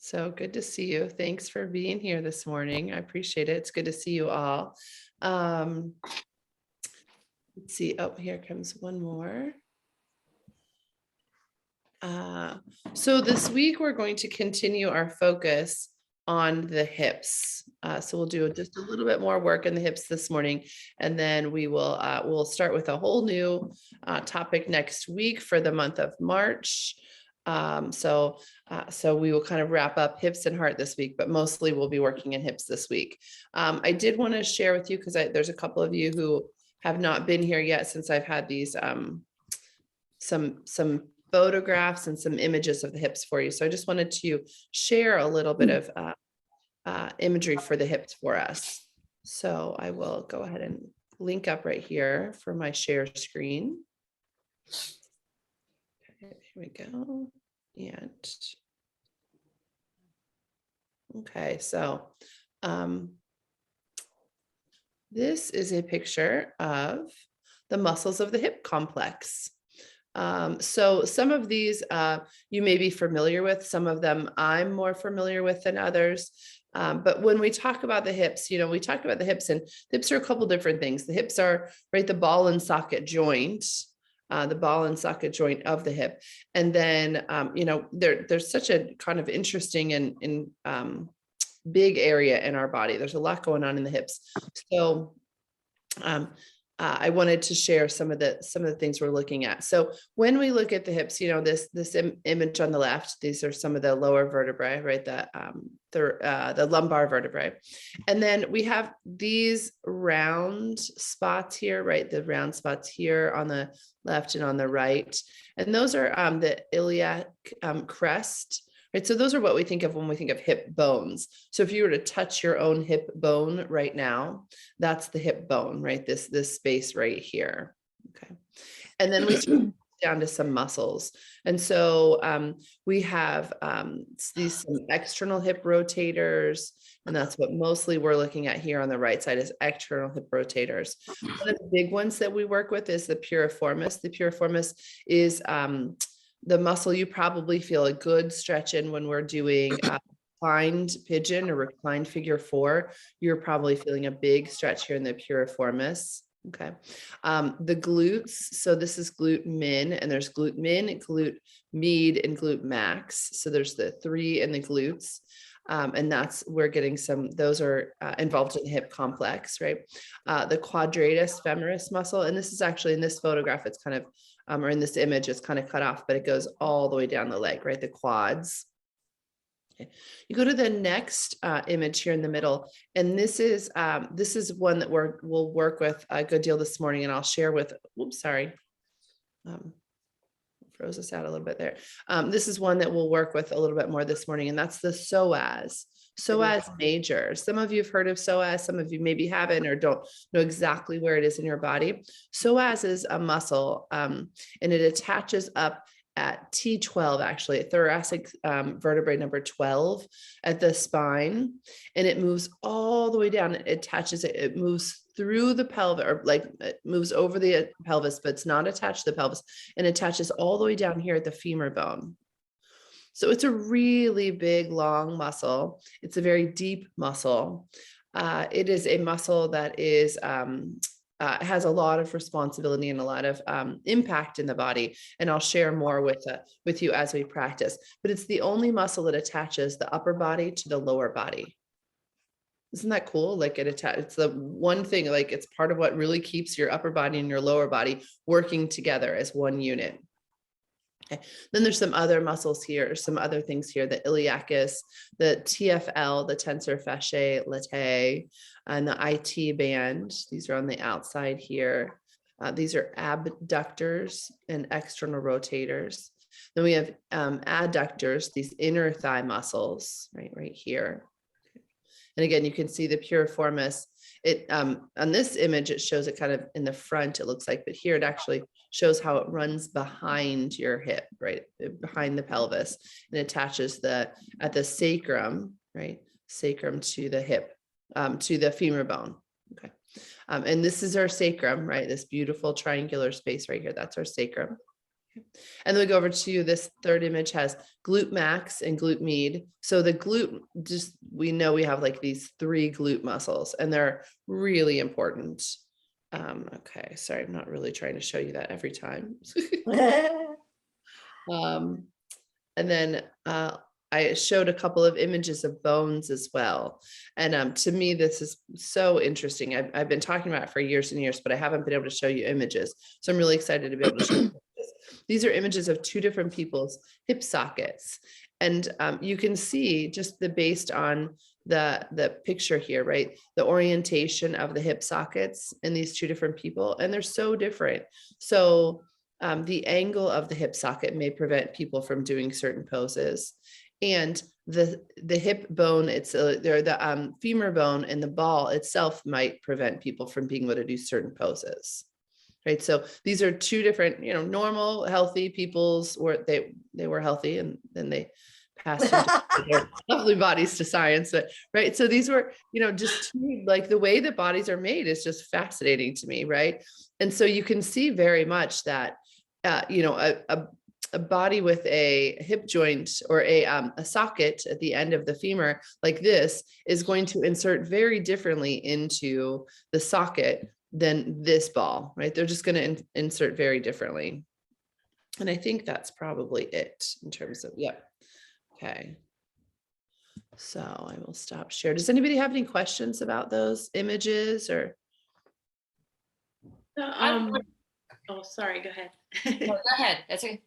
So good to see you. Thanks for being here this morning. I appreciate it. It's good to see you all. Um, let's see. Oh, here comes one more. Uh, so this week we're going to continue our focus on the hips. So we'll do just a little bit more work in the hips this morning, and then we'll start with a whole new topic next week for the month of March. So we will kind of wrap up hips and heart this week, but mostly we'll be working in hips this week. I did want to share with you because there's a couple of you who have not been here yet since I've had these some photographs and some images of the hips for you. So I just wanted to share a little bit of imagery for the hips for us. So I will go ahead and link up right here for my share screen. Okay, here we go. And okay, so this is a picture of the muscles of the hip complex. So some of these you may be familiar with, some of them I'm more familiar with than others. But when we talk about the hips, we talk about the hips, and hips are a couple different things. The hips are the ball and socket joint, the ball and socket joint of the hip. And then, there's such a kind of interesting and big area in our body. There's a lot going on in the hips. So, I wanted to share some of the things we're looking at. So when we look at the hips, this image on the left, these are some of the lower vertebrae, right? The lumbar vertebrae, and then we have these round spots here, right? The round spots here on the left and on the right, and those are the iliac crest. Right. So those are what we think of when we think of hip bones. So if you were to touch your own hip bone right now, that's the hip bone, right? This space right here. Okay. And then we switch down to some muscles. And so we have these some external hip rotators, and that's what mostly we're looking at here on the right side is external hip rotators. One of the big ones that we work with is the piriformis. The piriformis is the muscle you probably feel a good stretch in when we're doing reclined pigeon or reclined figure 4. You're probably feeling a big stretch here in the piriformis. Okay. The glutes. So this is glute min, and there's glute min, glute med, and glute max. So there's the 3 in the glutes. And we're getting those are involved in the hip complex, right? The quadratus femoris muscle, and this is actually in this photograph, it's kind of, or in this image, it's kind of cut off, but it goes all the way down the leg, right? The quads. Okay. You go to the next image here in the middle, and this is one that we'll work with a good deal this morning, and I'll share with, oops, sorry. Froze us out a little bit there. This is one that we'll work with a little bit more this morning, and that's the psoas major. Some of you have heard of psoas, some of you maybe haven't or don't know exactly where it is in your body. Psoas is a muscle, and it attaches up at T12, actually, at thoracic vertebrae number 12 at the spine, and it moves all the way down. It attaches it moves through the pelvis, or it moves over the pelvis, but it's not attached to the pelvis, and attaches all the way down here at the femur bone. So it's a really big, long muscle. It's a very deep muscle. It is a muscle that is has a lot of responsibility and a lot of impact in the body. And I'll share more with you as we practice. But it's the only muscle that attaches the upper body to the lower body. Isn't that cool? It's the one thing, it's part of what really keeps your upper body and your lower body working together as one unit. Okay. Then there's some other muscles here, some other things here, the iliacus, the TFL, the tensor fasciae latae, and the IT band. These are on the outside here. These are abductors and external rotators. Then we have adductors, these inner thigh muscles, right here. And again, you can see the piriformis. On this image, it shows it kind of in the front, it looks like, but here it actually shows how it runs behind your hip, right? Behind the pelvis, and attaches at the sacrum, right? Sacrum to the hip, to the femur bone. Okay. And this is our sacrum, right? This beautiful triangular space right here. That's our sacrum. And then we go over to this third image has glute max and glute med. So the glute, just, we know we have like these 3 glute muscles and they're really important. Okay, sorry, I'm not really trying to show you that every time. And then I showed a couple of images of bones as well. And to me, this is so interesting. I've been talking about it for years and years, but I haven't been able to show you images. So I'm really excited to be able to show you this. These are images of 2 different people's hip sockets. And you can see just based on the picture here, right? The orientation of the hip sockets in these 2 different people, and they're so different. So the angle of the hip socket may prevent people from doing certain poses. And the hip bone, the femur bone and the ball itself might prevent people from being able to do certain poses. Right. So these are 2 different, normal, healthy people's, or they were healthy and then they passed their lovely bodies to science. But right. So these were, just like the way that bodies are made is just fascinating to me. Right. And so you can see very much that, a body with a hip joint or a socket at the end of the femur like this is going to insert very differently into the socket than this ball, right? They're just going to insert very differently. And I think that's probably it in terms of, yep. Okay. So I will stop share. Does anybody have any questions about those images or? Oh, sorry, go ahead. No, go ahead. That's okay.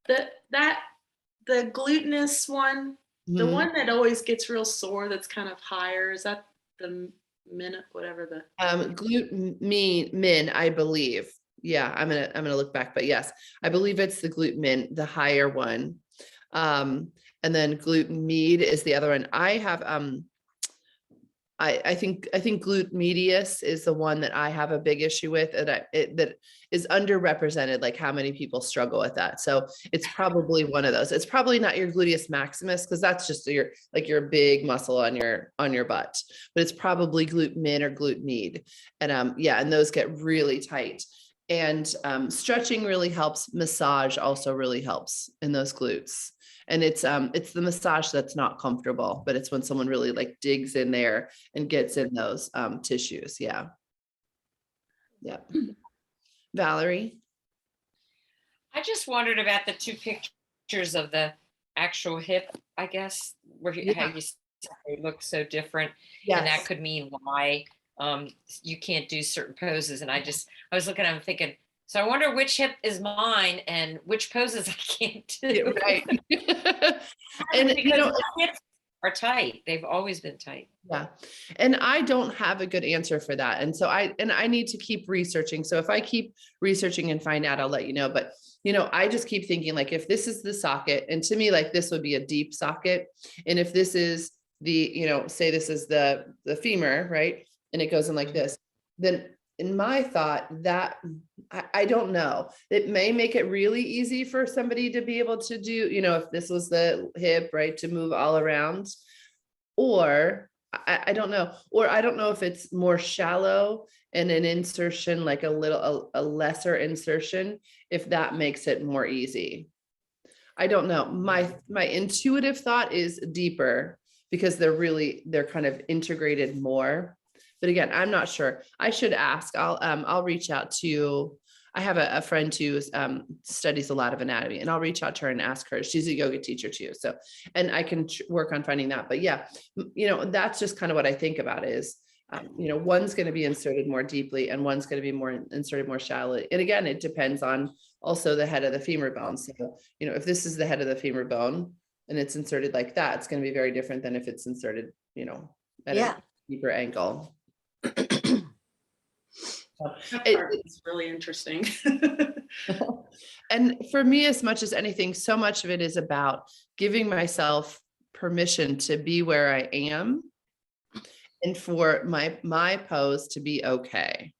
The glutinous one, the Mhm. one that always gets real sore, that's kind of higher, is that the minute, whatever the? Glute min, I believe. Yeah, I'm gonna look back, but yes, I believe it's the glute min, the higher one. And then glute med is the other one. I have I think glute medius is the one that I have a big issue with, and that is underrepresented, like how many people struggle with that. So it's probably one of those. It's probably not your gluteus maximus, because that's just your big muscle on your butt, but it's probably glute min or glute med. And yeah, and those get really tight. And stretching really helps. Massage also really helps in those glutes. And it's the massage that's not comfortable, but it's when someone really like digs in there and gets in those tissues. Yeah. Yeah. Valerie. I just wondered about the 2 pictures of the actual hip, I guess, where how you said they look so different. And that Yes. could mean why you can't do certain poses. And I was looking at them thinking, so I wonder which hip is mine and which poses I can't do. Yeah, right. And because my hips are tight. They've always been tight. yeah. And I don't have a good answer for that. And so I need to keep researching. So if I keep researching and find out, I'll let you know. But, I just keep thinking, like, if this is the socket, and to me, like, this would be a deep socket. And if this is the, say this is the femur, right? And it goes in like this, then in my thought that I don't know, it may make it really easy for somebody to be able to do, if this was the hip, right, to move all around, or I don't know, or I don't know if it's more shallow and an insertion, like a lesser insertion, if that makes it more easy. I don't know. My intuitive thought is deeper, because they're kind of integrated more. But again, I'm not sure. I should ask. I'll reach out to. I have a friend who studies a lot of anatomy, and I'll reach out to her and ask her. She's a yoga teacher too, so, and I can work on finding that. But yeah, that's just kind of what I think about is, one's going to be inserted more deeply, and one's going to be more inserted more shallowly. And again, it depends on also the head of the femur bone. So, if this is the head of the femur bone and it's inserted like that, it's going to be very different than if it's inserted, at a deeper angle. It's really interesting. And for me, as much as anything, so much of it is about giving myself permission to be where I am, and for my pose to be okay.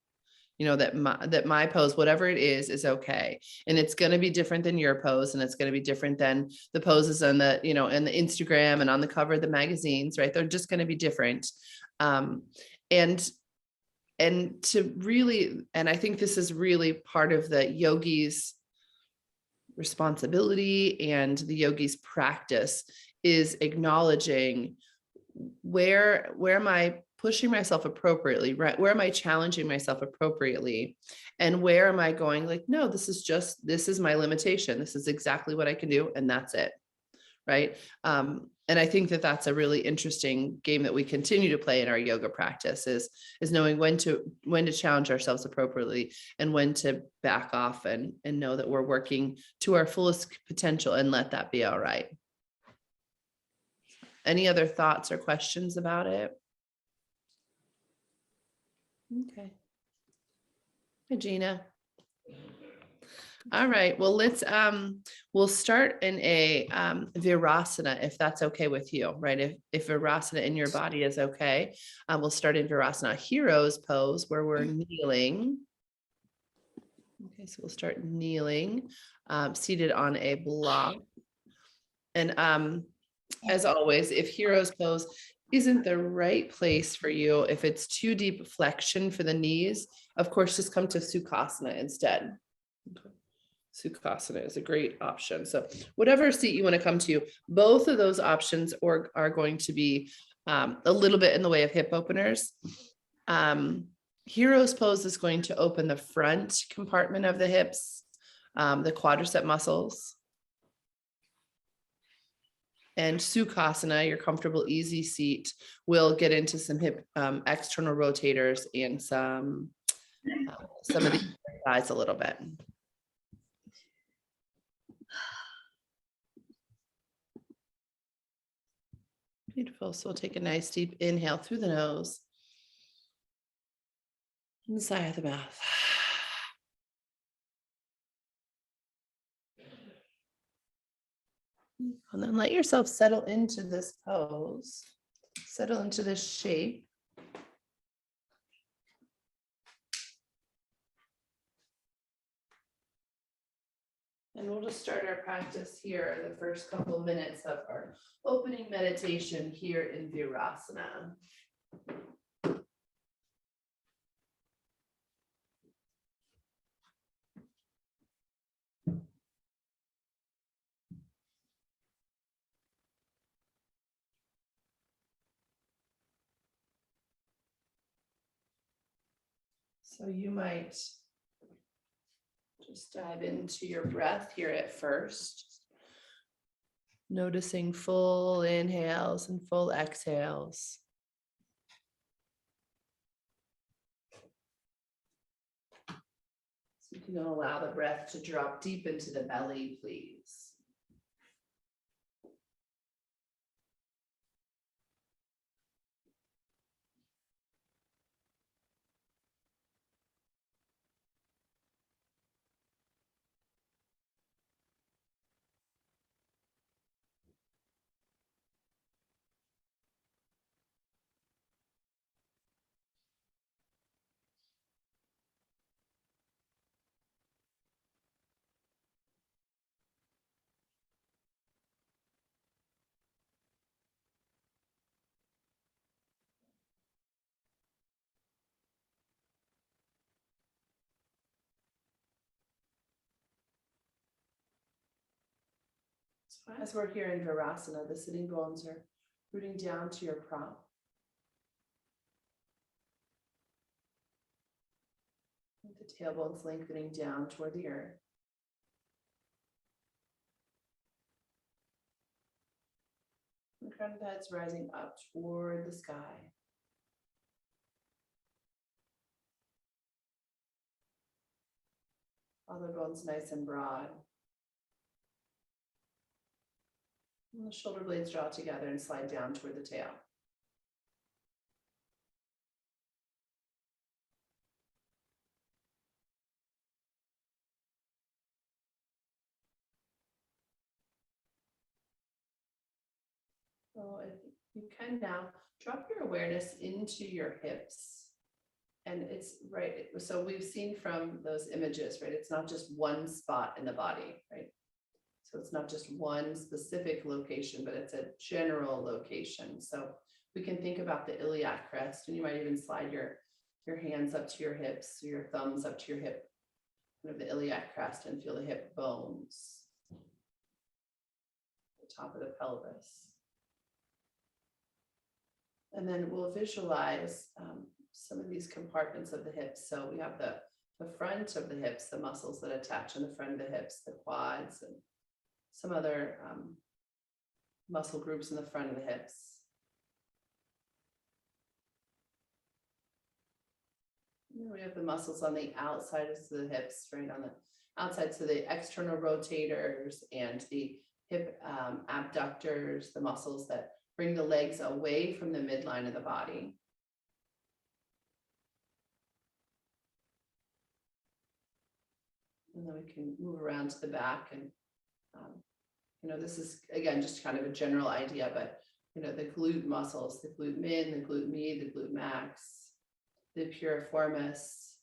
That my pose, whatever it is okay. And it's going to be different than your pose, and it's going to be different than the poses on the, in the Instagram and on the cover of the magazines, right? They're just going to be different. And to really, and I think this is really part of the yogis, responsibility and the yogi's practice is acknowledging where am I pushing myself appropriately, right? Where am I challenging myself appropriately? And where am I going like, no, this is my limitation. This is exactly what I can do. And that's it. Right. And I think that that's a really interesting game that we continue to play in our yoga practice is knowing when to challenge ourselves appropriately and when to back off and know that we're working to our fullest potential and let that be all right. Any other thoughts or questions about it? Okay. Hi, Gina. All right, well, we'll start in a Virasana, if that's okay with you, right? If Virasana in your body is okay, we'll start in Virasana Heroes pose where we're kneeling. Okay, so we'll start kneeling, seated on a block. And as always, if Heroes pose isn't the right place for you, if it's too deep flexion for the knees, of course, just come to Sukhasana instead. Okay. Sukhasana is a great option. So whatever seat you want to come to, both of those options are going to be a little bit in the way of hip openers. Heroes pose is going to open the front compartment of the hips, the quadricep muscles. And Sukhasana, your comfortable, easy seat, will get into some hip external rotators and some of the thighs a little bit. Beautiful. So we'll take a nice deep inhale through the nose and the side of the mouth. And then let yourself settle into this pose, settle into this shape. And we'll just start our practice here, the first couple of minutes of our opening meditation here in Virasana. So you might just dive into your breath here at first, noticing full inhales and full exhales. So you can allow the breath to drop deep into the belly, please. As we're here in Virasana, the sitting bones are rooting down to your prop. The tailbone's lengthening down toward the earth. The crown of the head's rising up toward the sky. Collarbone's nice and broad. And the shoulder blades draw together and slide down toward the tail. So if you can now drop your awareness into your hips. And it's right. So we've seen from those images, right? It's not just one spot in the body, right? So it's not just one specific location, but it's a general location. So we can think about the iliac crest, and you might even slide your hands up to your hips, your thumbs up to your hip, kind of the iliac crest, and feel the hip bones. top of the pelvis. And then we'll visualize some of these compartments of the hips. So we have the front of the hips, the muscles that attach on the front of the hips, the quads, and some other muscle groups in the front of the hips. And then we have the muscles on the outside of the hips, right on the outside. So the external rotators and the hip abductors, the muscles that bring the legs away from the midline of the body. And then we can move around to the back and, this is, again, just kind of a general idea, but, the glute muscles, the glute min, the glute med, the glute max, the piriformis,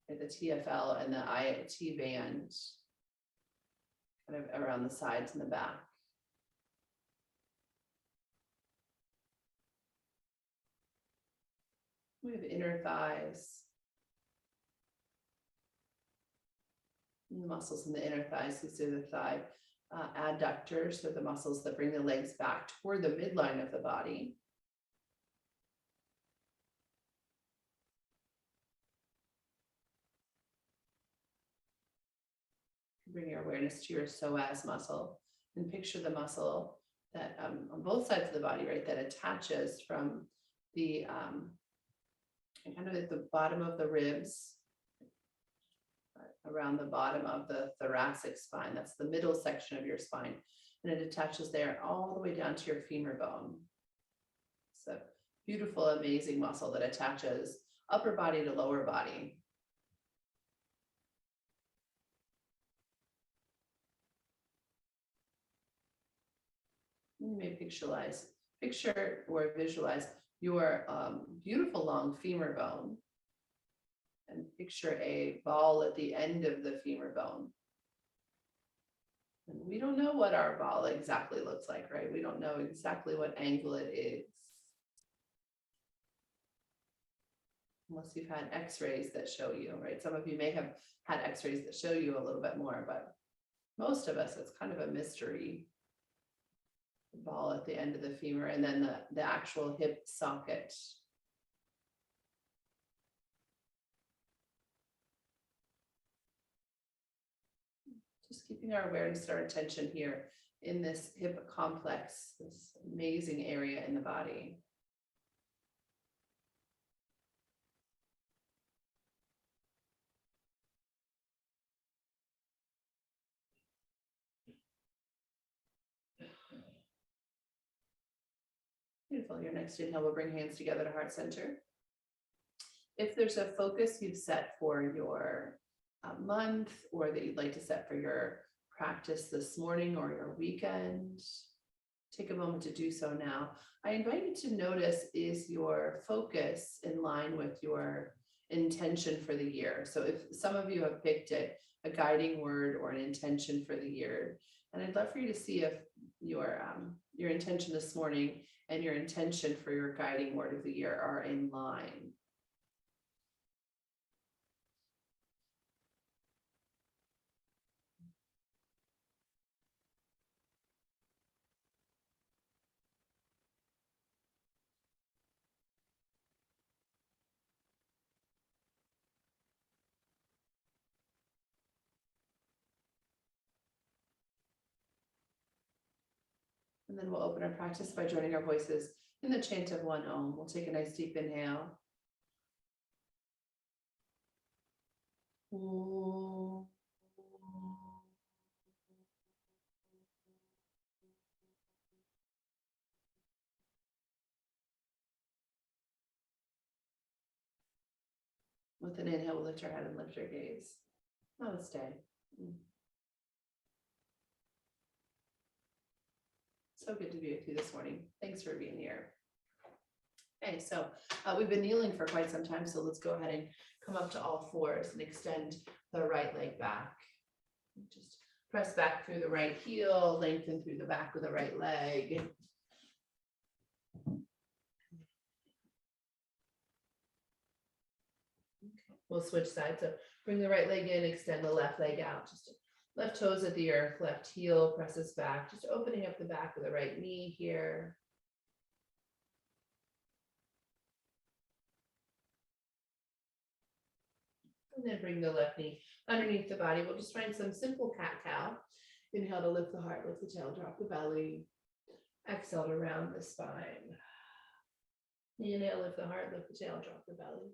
the TFL and the IT band, kind of around the sides and the back. We have inner thighs. And the muscles in the inner thighs, these are the thigh adductors, so the muscles that bring the legs back toward the midline of the body. Bring your awareness to your psoas muscle and picture the muscle that on both sides of the body, right, that attaches from the kind of at the bottom of the ribs, around the bottom of the thoracic spine. That's the middle section of your spine. And it attaches there all the way down to your femur bone. It's a beautiful, amazing muscle that attaches upper body to lower body. You may picture or visualize your beautiful long femur bone, and picture a ball at the end of the femur bone. And we don't know what our ball exactly looks like, right? We don't know exactly what angle it is. Unless you've had x-rays that show you, right? Some of you may have had x-rays that show you a little bit more, but most of us, it's kind of a mystery. The ball at the end of the femur, and then the actual hip socket. Just keeping our awareness, our attention here in this hip complex, this amazing area in the body. Beautiful. Your next inhale, we'll bring hands together to heart center. If there's a focus you've set for your month, or that you'd like to set for your practice this morning or your weekend, take a moment to do so now. I invite you to notice, is your focus in line with your intention for the year? So if some of you have picked a guiding word or an intention for the year, and I'd love for you to see if your intention this morning and your intention for your guiding word of the year are in line. And then we'll open our practice by joining our voices in the chant of one Om. We'll take a nice deep inhale. Om. With an inhale, we'll lift our head and lift our gaze. Namaste. So good to be with you this morning. Thanks for being here. Okay, so we've been kneeling for quite some time, so let's go ahead and come up to all fours and extend the right leg back. Just press back through the right heel, lengthen through the back of the right leg. We'll switch sides. So bring the right leg in, extend the left leg out. Just Left toes at the earth, left heel presses back, just opening up the back of the right knee here. And then bring the left knee underneath the body. We'll just find some simple cat-cow. Inhale to lift the heart, lift the tail, drop the belly. Exhale to round the spine. Inhale, lift the heart, lift the tail, drop the belly.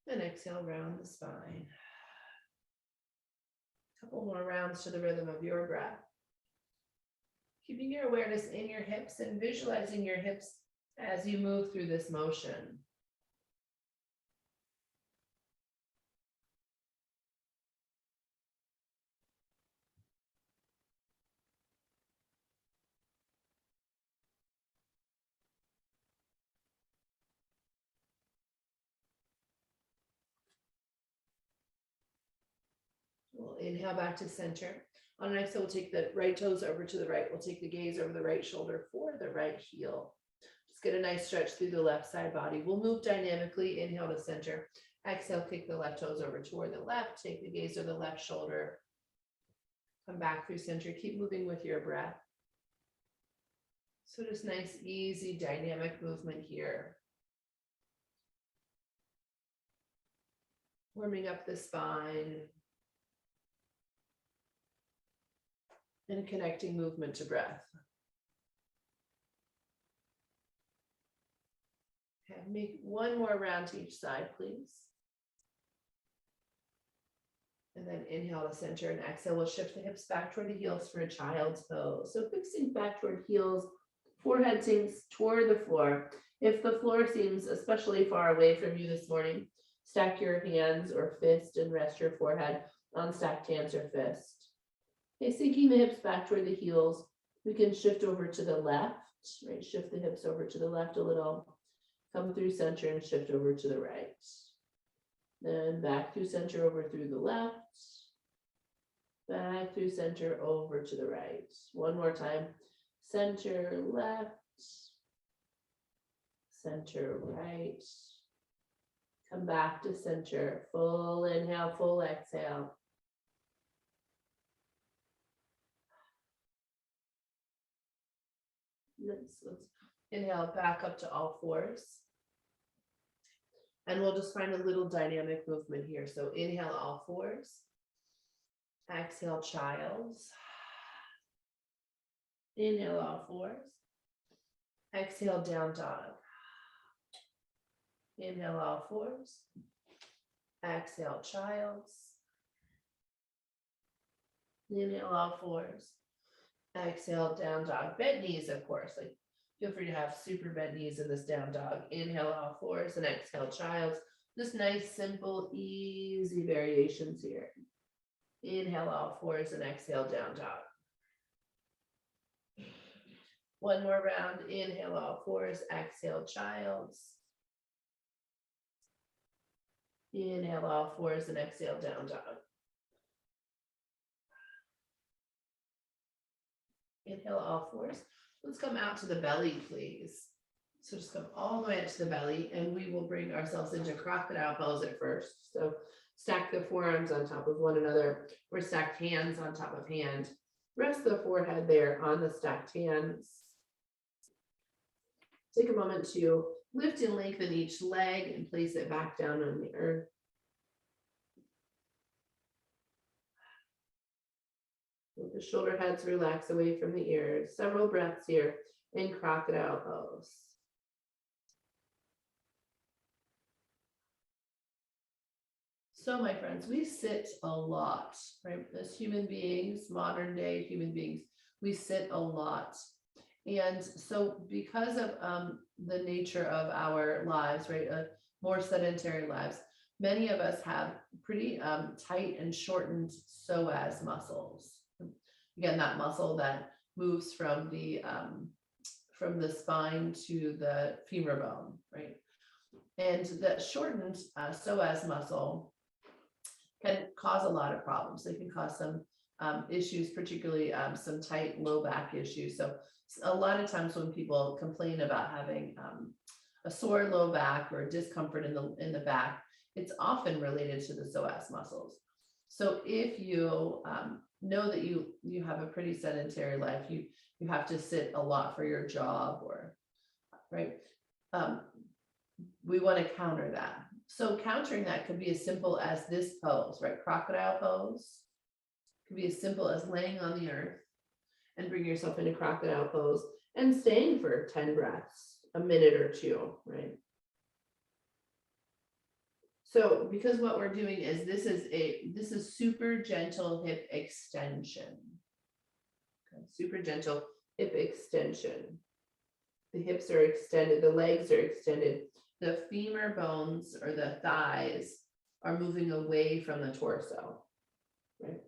And exhale, round the spine. Couple more rounds to the rhythm of your breath. Keeping your awareness in your hips and visualizing your hips as you move through this motion. We'll inhale back to center. On an exhale, we'll take the right toes over to the right. We'll take the gaze over the right shoulder for the right heel. Just get a nice stretch through the left side body. We'll move dynamically. Inhale to center. Exhale, kick the left toes over toward the left. Take the gaze to the left shoulder. Come back through center. Keep moving with your breath. So just nice, easy, dynamic movement here. Warming up the spine. And connecting movement to breath. Okay, make one more round to each side, please. And then inhale to center and exhale. We'll shift the hips back toward the heels for a child's pose. So fixing back toward heels, forehead sinks toward the floor. If the floor seems especially far away from you this morning, stack your hands or fist and rest your forehead on stacked hands or fist. Okay, sinking the hips back toward the heels, we can shift over to the left, right? Shift the hips over to the left a little, come through center and shift over to the right. Then back through center over through the left, back through center over to the right. One more time, center left, center right. Come back to center, full inhale, full exhale. Let's inhale back up to all fours. And we'll just find a little dynamic movement here. So inhale all fours. Exhale child's. Inhale all fours. Exhale down dog. Inhale all fours. Exhale child's. Inhale all fours. Exhale, down dog. Bent knees, of course. Like, feel free to have super bent knees in this down dog. Inhale, all fours, and exhale, child's. Just nice, simple, easy variations here. Inhale, all fours, and exhale, down dog. One more round. Inhale, all fours. Exhale, child's. Inhale, all fours, and exhale, down dog. Inhale all fours. Let's come out to the belly, please. So just come all the way up to the belly, and we will bring ourselves into crocodile pose at first. So stack the forearms on top of one another, or stacked hands on top of hand. Rest the forehead there on the stacked hands. Take a moment to lift and lengthen each leg and place it back down on the earth. Let the shoulder heads relax away from the ears. Several breaths here in crocodile pose. So my friends, we sit a lot, right? As human beings, modern day human beings, we sit a lot. And so because of the nature of our lives, right, more sedentary lives, many of us have pretty tight and shortened psoas muscles. Again, that muscle that moves from the spine to the femur bone, right? And the shortened psoas muscle can cause a lot of problems. They can cause some issues, particularly some tight low back issues. So a lot of times when people complain about having a sore low back or discomfort in the back, it's often related to the psoas muscles. So if you know that you have a pretty sedentary life, you have to sit a lot for your job, or right, we want to counter that. So countering that could be as simple as this pose, right? Crocodile pose. Could be as simple as laying on the earth and bring yourself into crocodile pose and staying for 10 breaths, a minute or two, right? So because what we're doing is this is super gentle hip extension. Okay, super gentle hip extension. The hips are extended, the legs are extended, the femur bones or the thighs are moving away from the torso, right?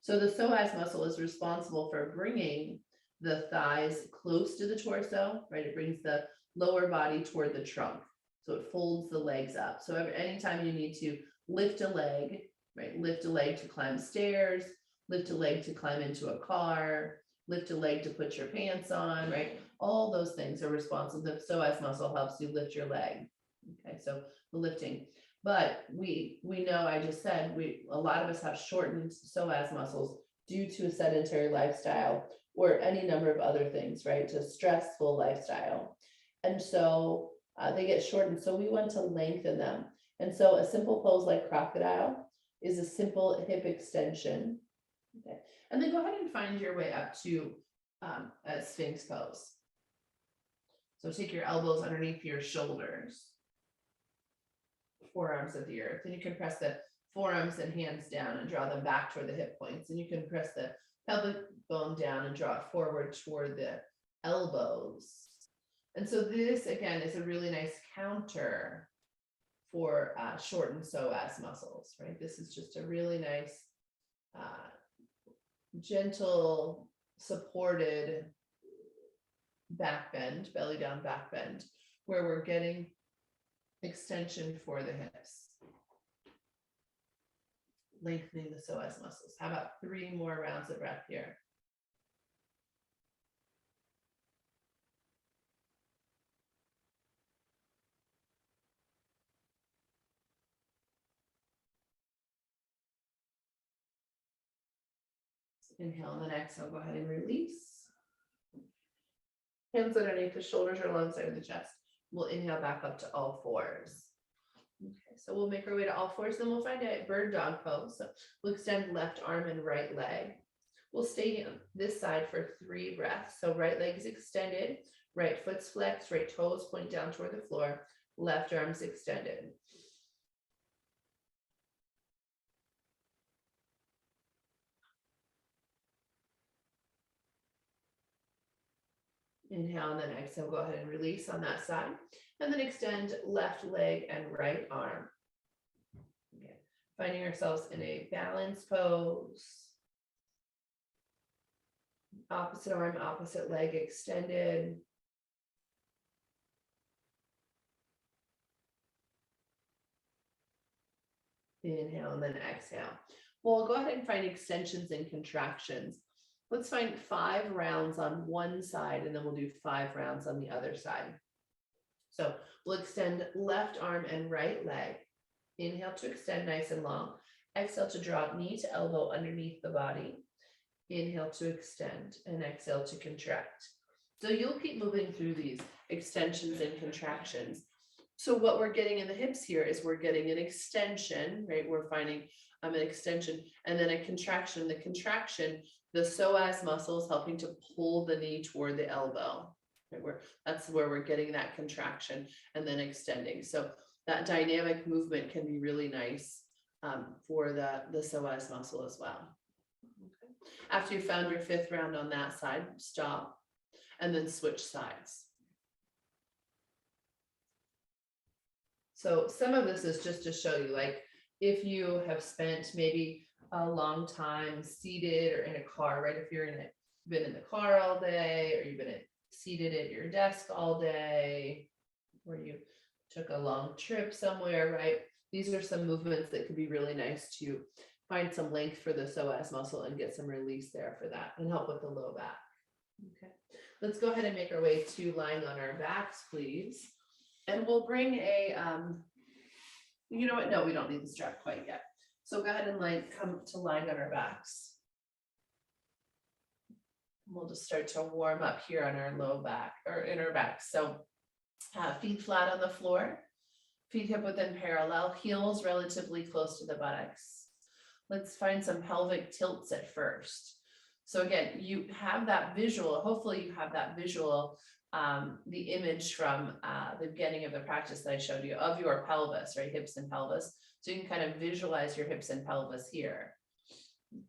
So the psoas muscle is responsible for bringing the thighs close to the torso, right? It brings the lower body toward the trunk. So it folds the legs up. So anytime you need to lift a leg, right? Lift a leg to climb stairs, lift a leg to climb into a car, lift a leg to put your pants on, right? All those things are responsible. The psoas muscle helps you lift your leg. Okay, so the lifting. But we know, I just said, a lot of us have shortened psoas muscles due to a sedentary lifestyle or any number of other things, right? To stressful lifestyle. And so they get shortened. So we want to lengthen them. And so a simple pose like crocodile is a simple hip extension. Okay. And then go ahead and find your way up to a Sphinx pose. So take your elbows underneath your shoulders, forearms of the earth, and you can press the forearms and hands down and draw them back toward the hip points. And you can press the pelvic bone down and draw it forward toward the elbows. And so this again is a really nice counter for shortened psoas muscles, right? This is just a really nice, gentle, supported back bend, belly down back bend, where we're getting extension for the hips, lengthening the psoas muscles. How about 3 more rounds of breath here? Inhale and then exhale, go ahead and release. Hands underneath the shoulders or alongside of the chest. We'll inhale back up to all fours. Okay, so we'll make our way to all fours, then we'll find a bird dog pose. So we'll extend left arm and right leg. We'll stay on this side for 3 breaths. So right leg is extended, right foot's flexed, right toes point down toward the floor, left arm's extended. Inhale and then exhale, go ahead and release on that side. And then extend left leg and right arm. Okay. Finding ourselves in a balanced pose. Opposite arm, opposite leg extended. Inhale and then exhale. We'll go ahead and find extensions and contractions. Let's find 5 rounds on one side, and then we'll do 5 rounds on the other side. So we'll extend left arm and right leg. Inhale to extend nice and long. Exhale to draw knee to elbow underneath the body. Inhale to extend and exhale to contract. So you'll keep moving through these extensions and contractions. So what we're getting in the hips here is we're getting an extension, right? We're finding an extension and then a contraction. The contraction, the psoas muscles helping to pull the knee toward the elbow. Right? That's where we're getting that contraction and then extending. So that dynamic movement can be really nice for the psoas muscle as well. Okay. After you found your 5th round on that side, stop and then switch sides. So some of this is just to show you, like if you have spent maybe a long time seated or in a car, right? If you've been in the car all day, or you've been seated at your desk all day, or you took a long trip somewhere, right? These are some movements that could be really nice to find some length for the psoas muscle and get some release there for that and help with the low back. Okay, let's go ahead and make our way to lying on our backs, please. And we'll bring a, you know what? No, we don't need the strap quite yet. So go ahead and come to lying on our backs. We'll just start to warm up here on our low back or inner back. So feet flat on the floor, feet hip width and parallel, heels relatively close to the buttocks. Let's find some pelvic tilts at first. So again, you have that visual, hopefully you have that visual, the image from the beginning of the practice that I showed you of your pelvis, right? Hips and pelvis. So you can kind of visualize your hips and pelvis here.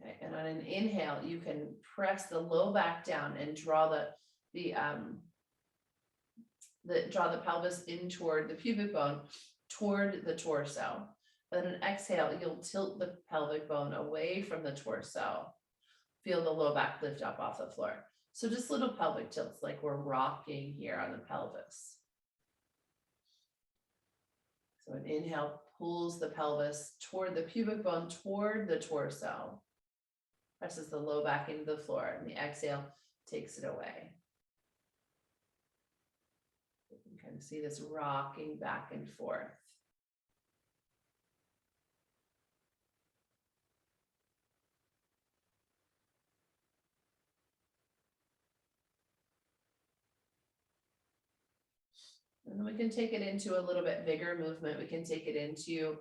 Okay, and on an inhale, you can press the low back down and draw draw the pelvis in toward the pubic bone, toward the torso. Then an exhale, you'll tilt the pelvic bone away from the torso. Feel the low back lift up off the floor. So just little pelvic tilts, like we're rocking here on the pelvis. So an inhale pulls the pelvis toward the pubic bone, toward the torso. Presses the low back into the floor, and the exhale takes it away. You can kind of see this rocking back and forth. And then we can take it into a little bit bigger movement. We can take it into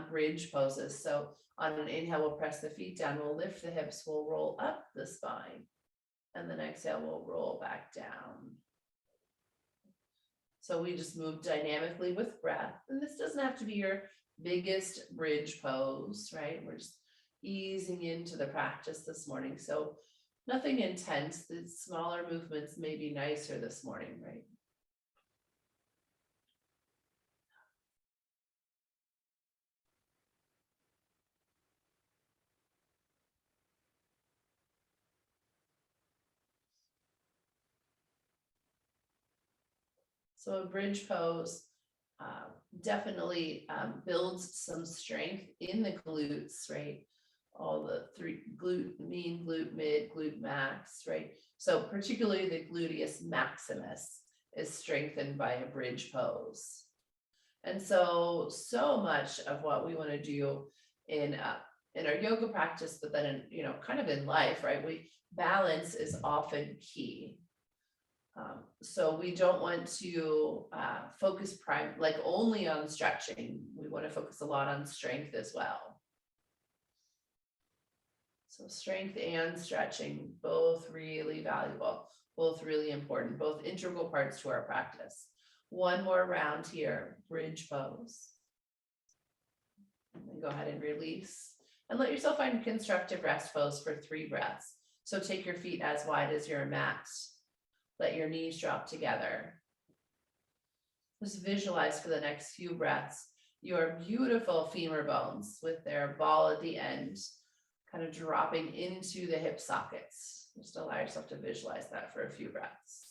bridge poses. So on an inhale, we'll press the feet down, we'll lift the hips, we'll roll up the spine. And then exhale, we'll roll back down. So we just move dynamically with breath. And this doesn't have to be your biggest bridge pose, right? We're just easing into the practice this morning. So nothing intense. The smaller movements may be nicer this morning, right? So a bridge pose definitely builds some strength in the glutes, right? All the three, glute mean, glute mid, glute max, right? So particularly the gluteus maximus is strengthened by a bridge pose. And so much of what we want to do in our yoga practice, but then in, kind of in life, right? Balance is often key. So we don't want to focus only on stretching. We want to focus a lot on strength as well. So strength and stretching, both really valuable, both really important, both integral parts to our practice. One more round here, bridge pose. And then go ahead and release. And let yourself find constructive rest pose for 3 breaths. So take your feet as wide as your mat. Let your knees drop together. Just visualize for the next few breaths your beautiful femur bones with their ball at the end, kind of dropping into the hip sockets. Just allow yourself to visualize that for a few breaths.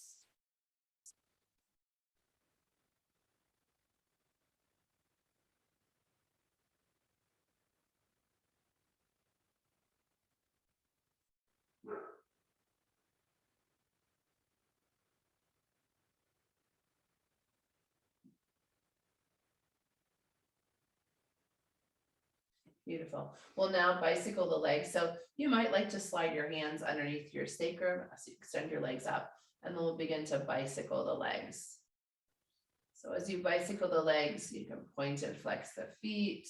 Beautiful. Well, now bicycle the legs. So you might like to slide your hands underneath your sacrum as you extend your legs up, and then we'll begin to bicycle the legs. So as you bicycle the legs, you can point and flex the feet.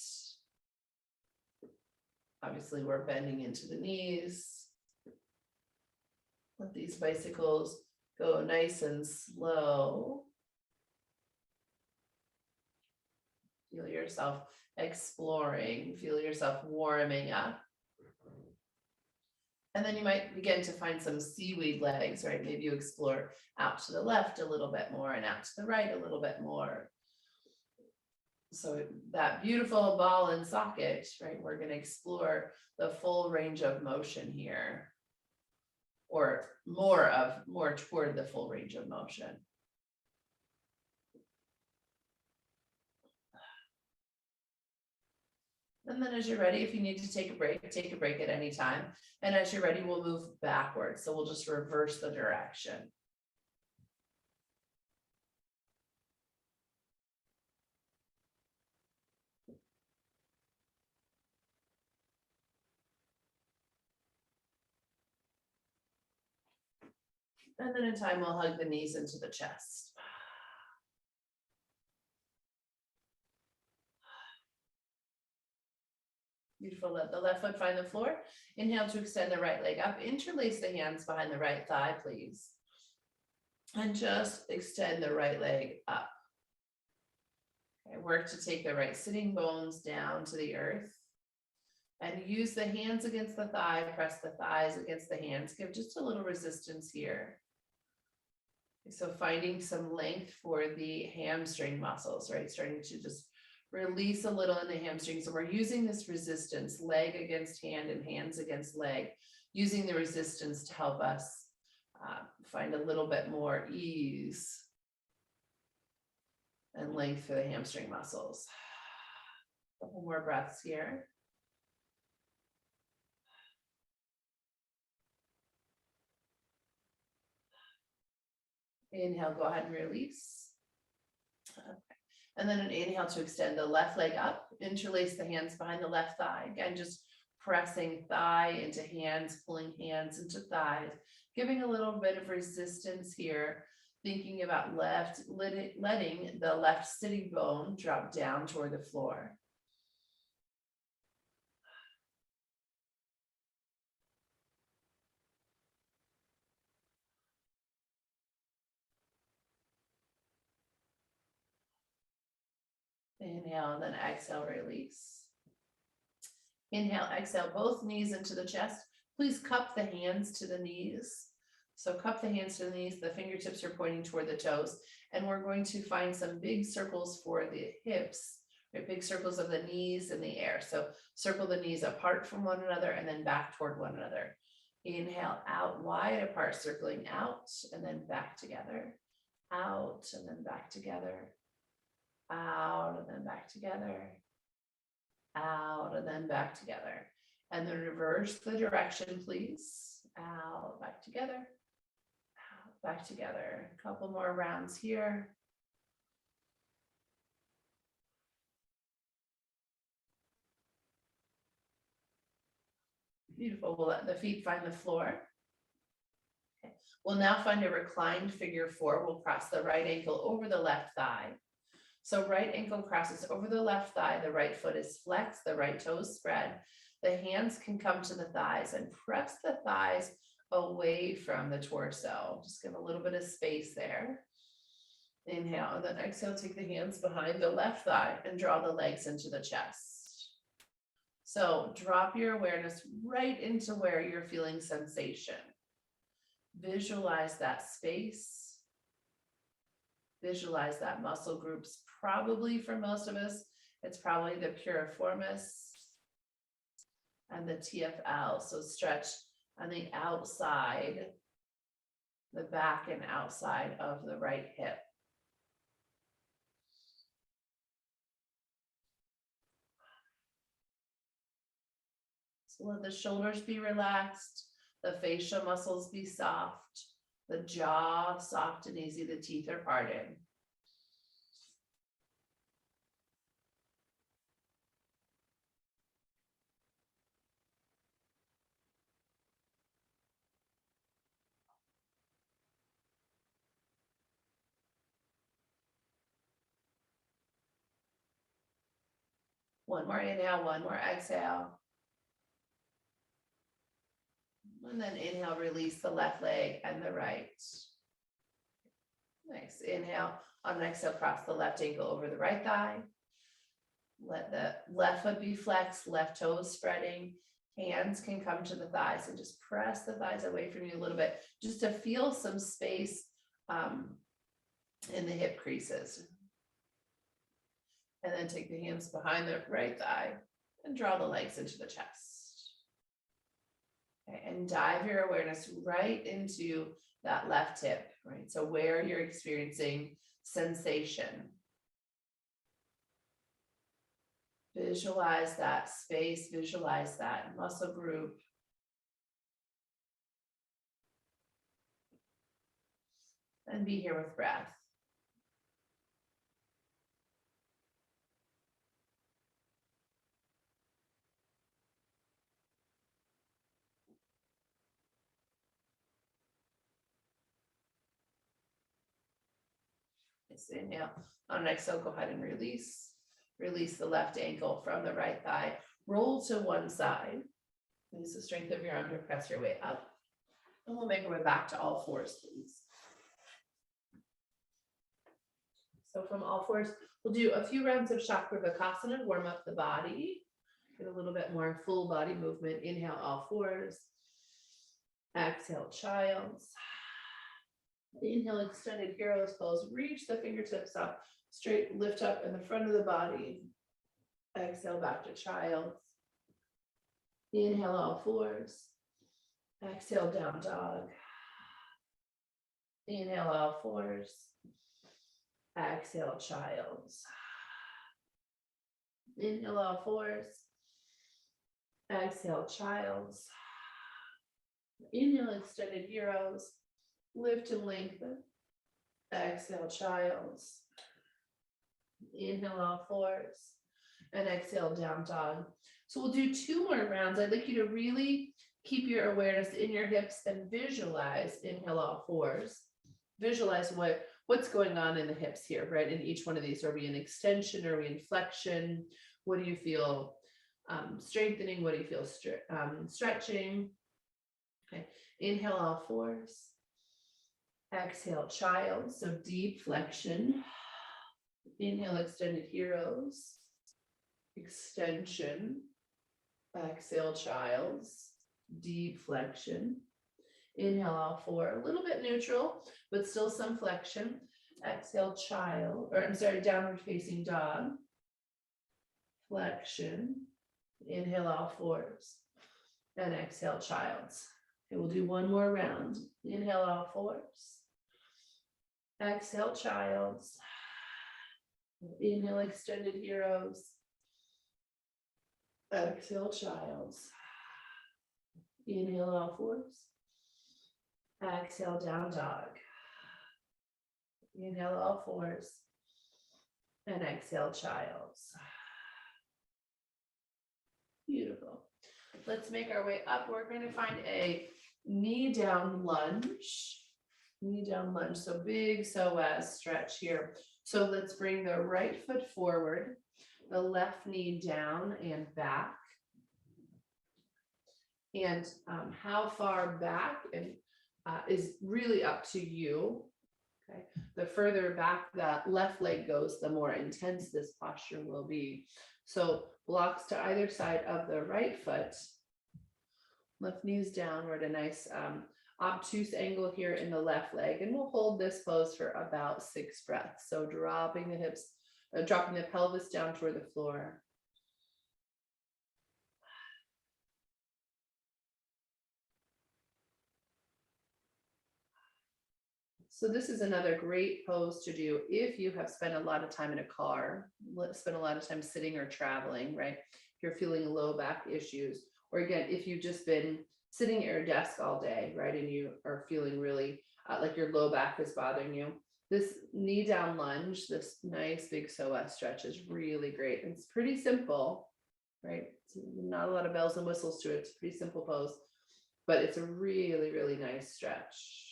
Obviously, we're bending into the knees. Let these bicycles go nice and slow. Feel yourself exploring, feel yourself warming up. And then you might begin to find some seaweed legs, right? Maybe you explore out to the left a little bit more and out to the right a little bit more. So that beautiful ball and socket, right? We're going to explore the full range of motion here, or more toward the full range of motion. And then as you're ready, if you need to take a break at any time. And as you're ready, we'll move backwards. So we'll just reverse the direction. And then in time, we'll hug the knees into the chest. Beautiful. Let the left foot find the floor. Inhale to extend the right leg up. Interlace the hands behind the right thigh, please. And just extend the right leg up. Okay, work to take the right sitting bones down to the earth. And use the hands against the thigh, press the thighs against the hands. Give just a little resistance here. So finding some length for the hamstring muscles, right? Starting to just release a little in the hamstrings. So we're using this resistance, leg against hand and hands against leg, using the resistance to help us find a little bit more ease and length for the hamstring muscles. A couple more breaths here. Inhale, go ahead and release. Okay. And then an inhale to extend the left leg up, interlace the hands behind the left thigh. Again, just pressing thigh into hands, pulling hands into thighs, giving a little bit of resistance here, thinking about letting the left sitting bone drop down toward the floor. Inhale, and then exhale, release. Inhale, exhale, both knees into the chest. Please cup the hands to the knees. So cup the hands to the knees, the fingertips are pointing toward the toes, and we're going to find some big circles for the hips, right? Big circles of the knees in the air. So circle the knees apart from one another and then back toward one another. Inhale, out, wide apart, circling out, and then back together. Out, and then back together. Out, and then back together. Out, and then back together. And then reverse the direction, please. Out, back together. Out, back together. A couple more rounds here. Beautiful. We'll let the feet find the floor. Okay. We'll now find a reclined figure four. We'll cross the right ankle over the left thigh. So right ankle crosses over the left thigh, the right foot is flexed, the right toes spread. The hands can come to the thighs and press the thighs away from the torso. Just give a little bit of space there. Inhale, and then exhale, take the hands behind the left thigh and draw the legs into the chest. So drop your awareness right into where you're feeling sensation. Visualize that space. Visualize that muscle groups. Probably for most of us, it's probably the piriformis and the TFL. So stretch on the outside, the back and outside of the right hip. So let the shoulders be relaxed, the facial muscles be soft, the jaw soft and easy, the teeth are parted. One more inhale, one more exhale. And then inhale, release the left leg and the right. Nice. Inhale, on an exhale, cross the left ankle over the right thigh. Let the left foot be flexed, left toes spreading. Hands can come to the thighs and just press the thighs away from you a little bit, just to feel some space in the hip creases. And then take the hands behind the right thigh and draw the legs into the chest. Okay, and dive your awareness right into that left hip, right? So where you're experiencing sensation. Visualize that space, visualize that muscle group. And be here with breath. Nice. Inhale. On an exhale, go ahead and release. Release the left ankle from the right thigh. Roll to one side. Use the strength of your arm to press your way up. And we'll make our way back to all fours, please. So from all fours, we'll do a few rounds of Chakravarkasana, warm up the body. Get a little bit more full body movement. Inhale, all fours. Exhale, child's. Inhale, extended hero's pose. Reach the fingertips up, straight, lift up in the front of the body. Exhale, back to child's. Inhale, all fours. Exhale, down dog. Inhale, all fours. Exhale, child's. Inhale, all fours. Exhale, child's. Inhale, extended heroes. Lift and lengthen. Exhale, child's. Inhale, all fours. And exhale, down dog. So we'll do 2 more rounds. I'd like you to really keep your awareness in your hips and visualize. Inhale, all fours. Visualize what's going on in the hips here, right? In each one of these, are we in extension? Are we in flexion? What do you feel strengthening? What do you feel stretching? Okay, inhale, all fours. Exhale, child, so deep flexion. Inhale, extended heroes. Extension. Exhale, child's. Deep flexion. Inhale, all four, a little bit neutral, but still some flexion. Exhale, child, or I'm sorry, downward facing dog. Flexion. Inhale, all fours. And exhale, child's. Okay, we'll do 1 more round. Inhale, all fours. Exhale, child's. Inhale, extended heroes. Exhale, child's. Inhale, all fours. Exhale, down dog. Inhale, all fours. And exhale, child's. Beautiful. Let's make our way up. We're going to find a knee down lunge. Knee down lunge. So big psoas stretch here. So let's bring the right foot forward, the left knee down and back. And how far back and is really up to you. Okay, the further back that left leg goes, the more intense this posture will be. So blocks to either side of the right foot. Left knees downward, a nice obtuse angle here in the left leg. And we'll hold this pose for about 6 breaths. So dropping the hips, dropping the pelvis down toward the floor. So this is another great pose to do if you have spent a lot of time in a car, spent a lot of time sitting or traveling, right? If you're feeling low back issues, or again, if you've just been sitting at your desk all day, right? And you are feeling really like your low back is bothering you. This knee down lunge, this nice big psoas stretch is really great. It's pretty simple, right? It's not a lot of bells and whistles to it. It's a pretty simple pose, but it's a really, really nice stretch.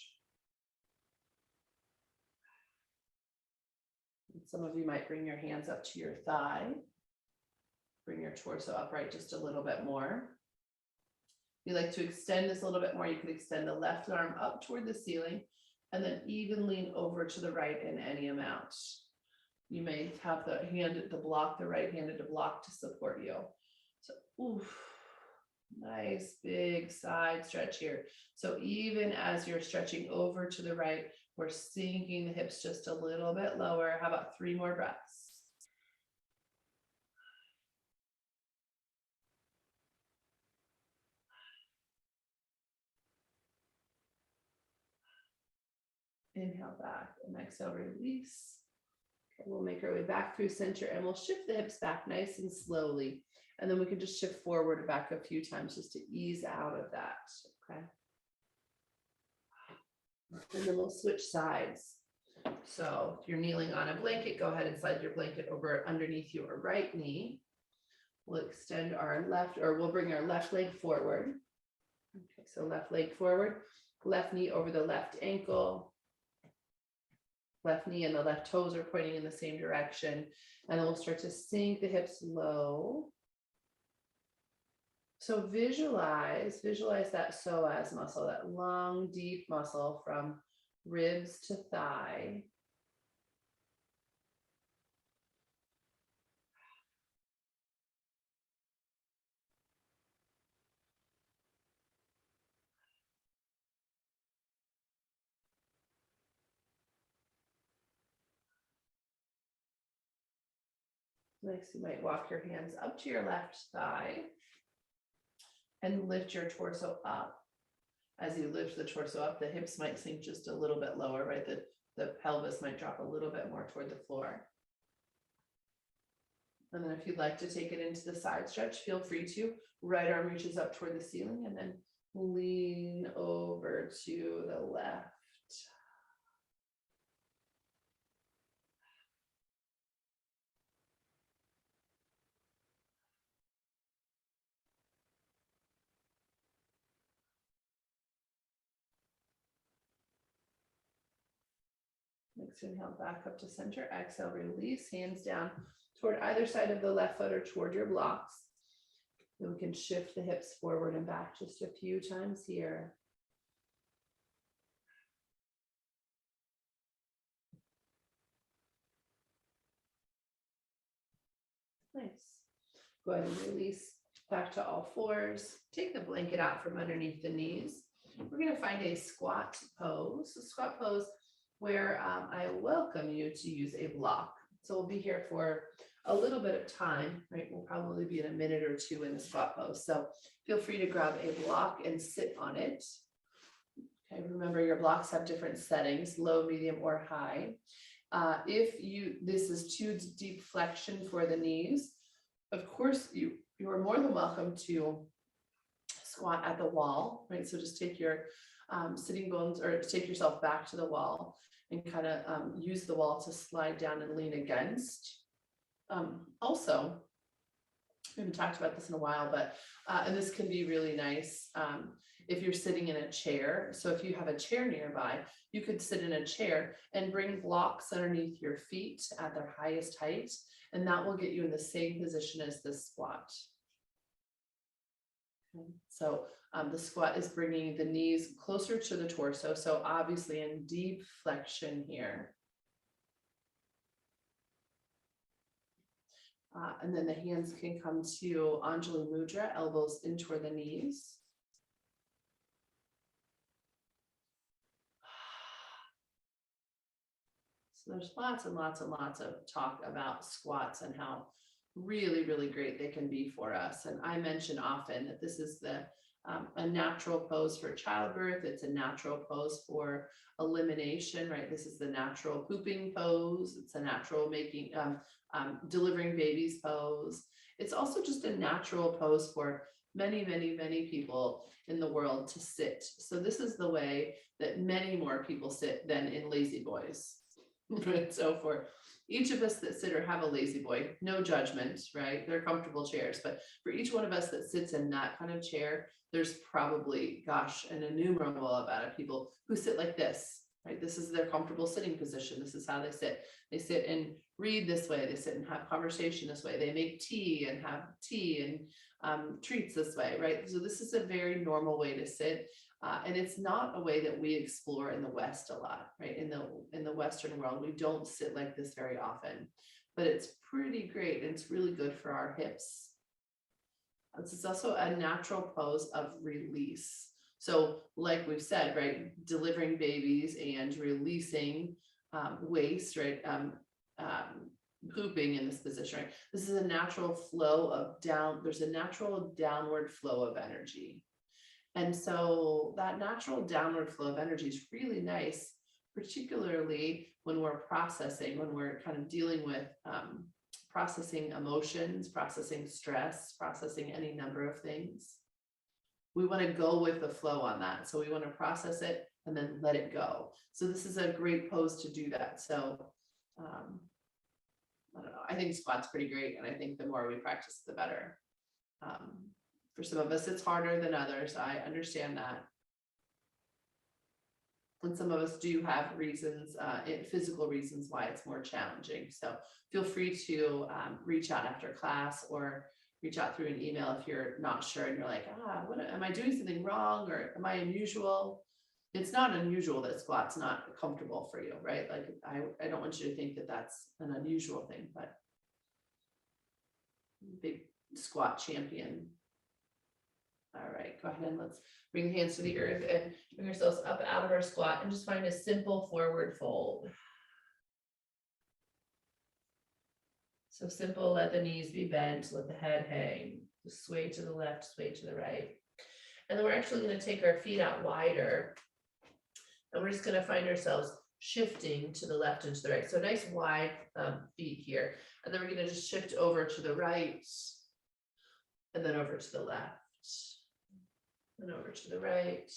Some of you might bring your hands up to your thigh. Bring your torso upright just a little bit more. If you like to extend this a little bit more, you can extend the left arm up toward the ceiling and then even lean over to the right in any amount. You may have the hand to block, the right-handed to block to support you. So, oof, nice big side stretch here. So even as you're stretching over to the right, we're sinking the hips just a little bit lower. How about 3 more breaths? Inhale back and exhale, release. Okay, we'll make our way back through center and we'll shift the hips back nice and slowly. And then we can just shift forward and back a few times just to ease out of that, okay? And then we'll switch sides. So if you're kneeling on a blanket, go ahead and slide your blanket over underneath your right knee. We'll extend our left, or we'll bring our left leg forward. Okay, so left leg forward, left knee over the left ankle. left knee and the left toes are pointing in the same direction. And then we'll start to sink the hips low. So visualize that psoas muscle, that long, deep muscle from ribs to thigh. Next, you might walk your hands up to your left thigh and lift your torso up. As you lift the torso up, the hips might sink just a little bit lower, right? The pelvis might drop a little bit more toward the floor. And then if you'd like to take it into the side stretch, feel free to. Right arm reaches up toward the ceiling and then lean over to the left. Next inhale, back up to center. Exhale, release, hands down toward either side of the left foot or toward your blocks. Then we can shift the hips forward and back just a few times here. Nice. Go ahead and release back to all fours. Take the blanket out from underneath the knees. We're going to find a squat pose. A squat pose where I welcome you to use a block. So we'll be here for a little bit of time, right? We'll probably be in a minute or two in the squat pose. So feel free to grab a block and sit on it. Okay, remember your blocks have different settings, low, medium, or high. This is too deep flexion for the knees. Of course, you are more than welcome to squat at the wall, right? So just take your sitting bones or take yourself back to the wall and kind of use the wall to slide down and lean against. Also, we haven't talked about this in a while, but and this can be really nice if you're sitting in a chair. So if you have a chair nearby, you could sit in a chair and bring blocks underneath your feet at their highest height, and that will get you in the same position as the squat. Okay. So the squat is bringing the knees closer to the torso. So obviously in deep flexion here. And then the hands can come to Anjali Mudra, elbows in toward the knees. So there's lots and lots and lots of talk about squats and how really, really great they can be for us. And I mention often that this is a natural pose for childbirth. It's a natural pose for elimination, right? This is the natural pooping pose. It's a natural delivering babies pose. It's also just a natural pose for many, many, many people in the world to sit. So this is the way that many more people sit than in lazy boys. Right? So for each of us that sit or have a lazy boy, no judgment, right? They're comfortable chairs, but for each one of us that sits in that kind of chair, there's probably, gosh, an innumerable amount of people who sit like this, right? This is their comfortable sitting position. This is how they sit. They sit and read this way. They sit and have conversation this way. They make tea and have tea and treats this way, right? So this is a very normal way to sit. And it's not a way that we explore in the West a lot, right? In the Western world, we don't sit like this very often, but it's pretty great. And it's really good for our hips. This is also a natural pose of release. So like we've said, right, delivering babies and releasing waste, right, pooping in this position, right? This is a natural flow of there's a natural downward flow of energy. And so that natural downward flow of energy is really nice, particularly when we're processing, when we're kind of dealing with processing emotions, processing stress, processing any number of things. We want to go with the flow on that. So we want to process it and then let it go. So this is a great pose to do that. So I don't know, I think squat's pretty great. And I think the more we practice, the better. For some of us, it's harder than others. I understand that. And some of us do have reasons, physical reasons why it's more challenging. So feel free to reach out after class or reach out through an email if you're not sure and you're like, what am I doing something wrong or am I unusual? It's not unusual that squat's not comfortable for you, right? Like I don't want you to think that that's an unusual thing, but big squat champion. All right, go ahead and let's bring the hands to the earth and bring ourselves up out of our squat and just find a simple forward fold. So simple, let the knees be bent, let the head hang, just sway to the left, sway to the right. And then we're actually going to take our feet out wider. And we're just going to find ourselves shifting to the left and to the right. So nice wide feet here. And then we're going to just shift over to the right and then over to the left and over to the right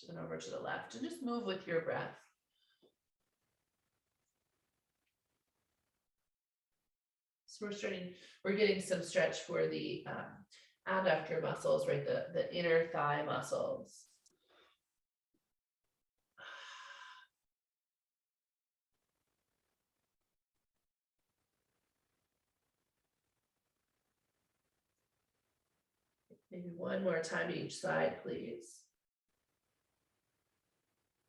and over to the left, and just move with your breath. So we're getting some stretch for the adductor muscles, right? The inner thigh muscles. Maybe one more time each side, please.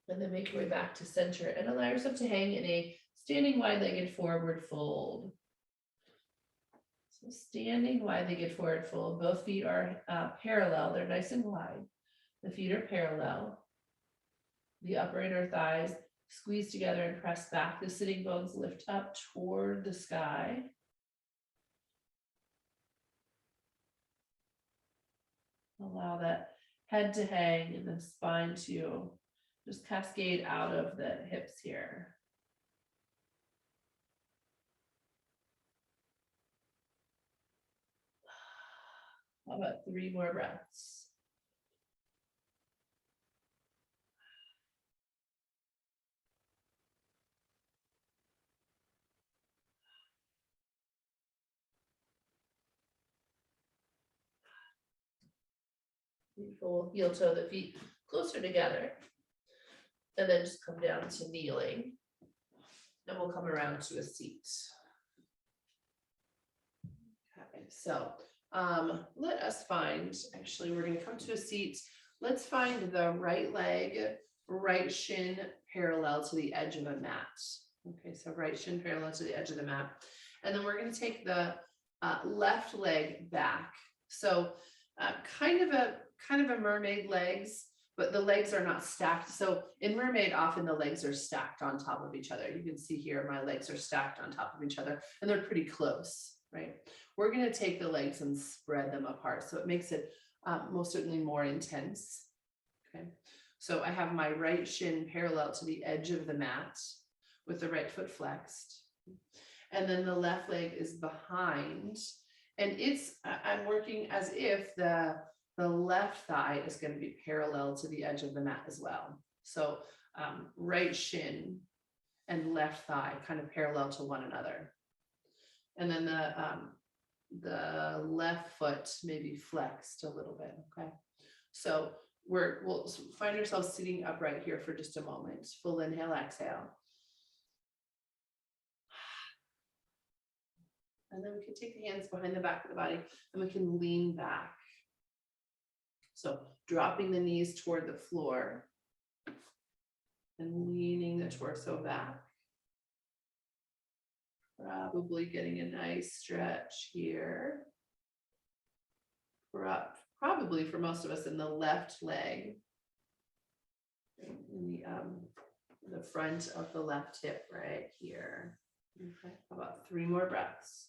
And then make your way back to center and allow yourself to hang in a standing wide-legged forward fold. So standing wide-legged forward fold, both feet are parallel, they're nice and wide. The feet are parallel. The upper inner thighs squeeze together and press back. The sitting bones lift up toward the sky. Allow that head to hang and the spine to just cascade out of the hips here. How about 3 more breaths? Beautiful. Heel toe the feet closer together. And then just come down to kneeling. And we'll come around to a seat. Okay, so let us find, actually, we're going to come to a seat. Let's find the right leg, right shin parallel to the edge of a mat. Okay, so right shin parallel to the edge of the mat. And then we're going to take the left leg back. So kind of a mermaid legs, but the legs are not stacked. So in mermaid, often the legs are stacked on top of each other. You can see here, my legs are stacked on top of each other and they're pretty close, right? We're going to take the legs and spread them apart. So it makes it most certainly more intense. Okay. So I have my right shin parallel to the edge of the mat with the right foot flexed. And then the left leg is behind, and I'm working as if the left thigh is going to be parallel to the edge of the mat as well. So right shin and left thigh kind of parallel to one another. And then the left foot maybe flexed a little bit, okay? So we'll find ourselves sitting upright here for just a moment. Full inhale, exhale. And then we can take the hands behind the back of the body and we can lean back. So dropping the knees toward the floor and leaning the torso back. Probably getting a nice stretch here. Probably for most of us in the left leg, in the front of the left hip right here. Okay, how about 3 more breaths?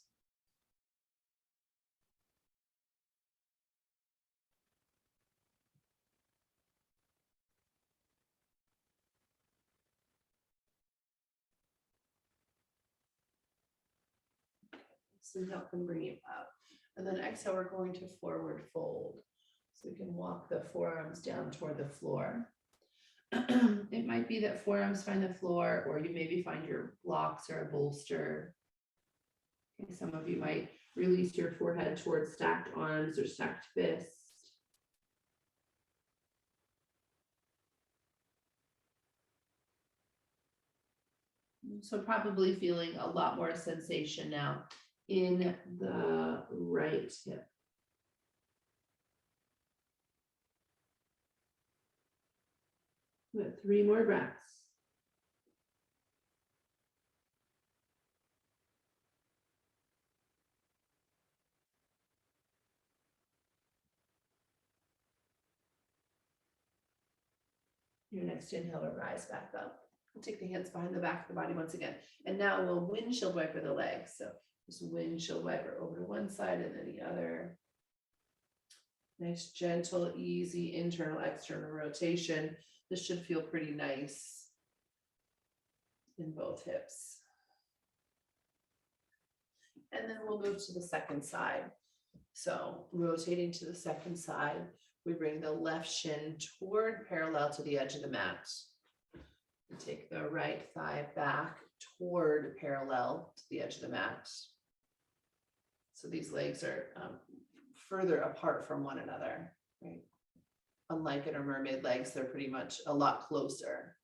So inhale can bring you up. And then exhale, we're going to forward fold. So we can walk the forearms down toward the floor. It might be that forearms find the floor, or you maybe find your blocks or a bolster. Okay, some of you might release your forehead towards stacked arms or stacked fists. So probably feeling a lot more sensation now in the right hip. Good, 3 more breaths. Your next inhale to rise back up. We'll take the hands behind the back of the body once again. And now we'll windshield wiper the legs. So just windshield wiper over to one side and then the other. Nice, gentle, easy internal, external rotation. This should feel pretty nice in both hips. And then we'll move to the second side. So rotating to the second side, we bring the left shin toward parallel to the edge of the mat. We take the right thigh back toward parallel to the edge of the mat. So these legs are further apart from one another, right? Unlike in our mermaid legs, they're pretty much a lot closer.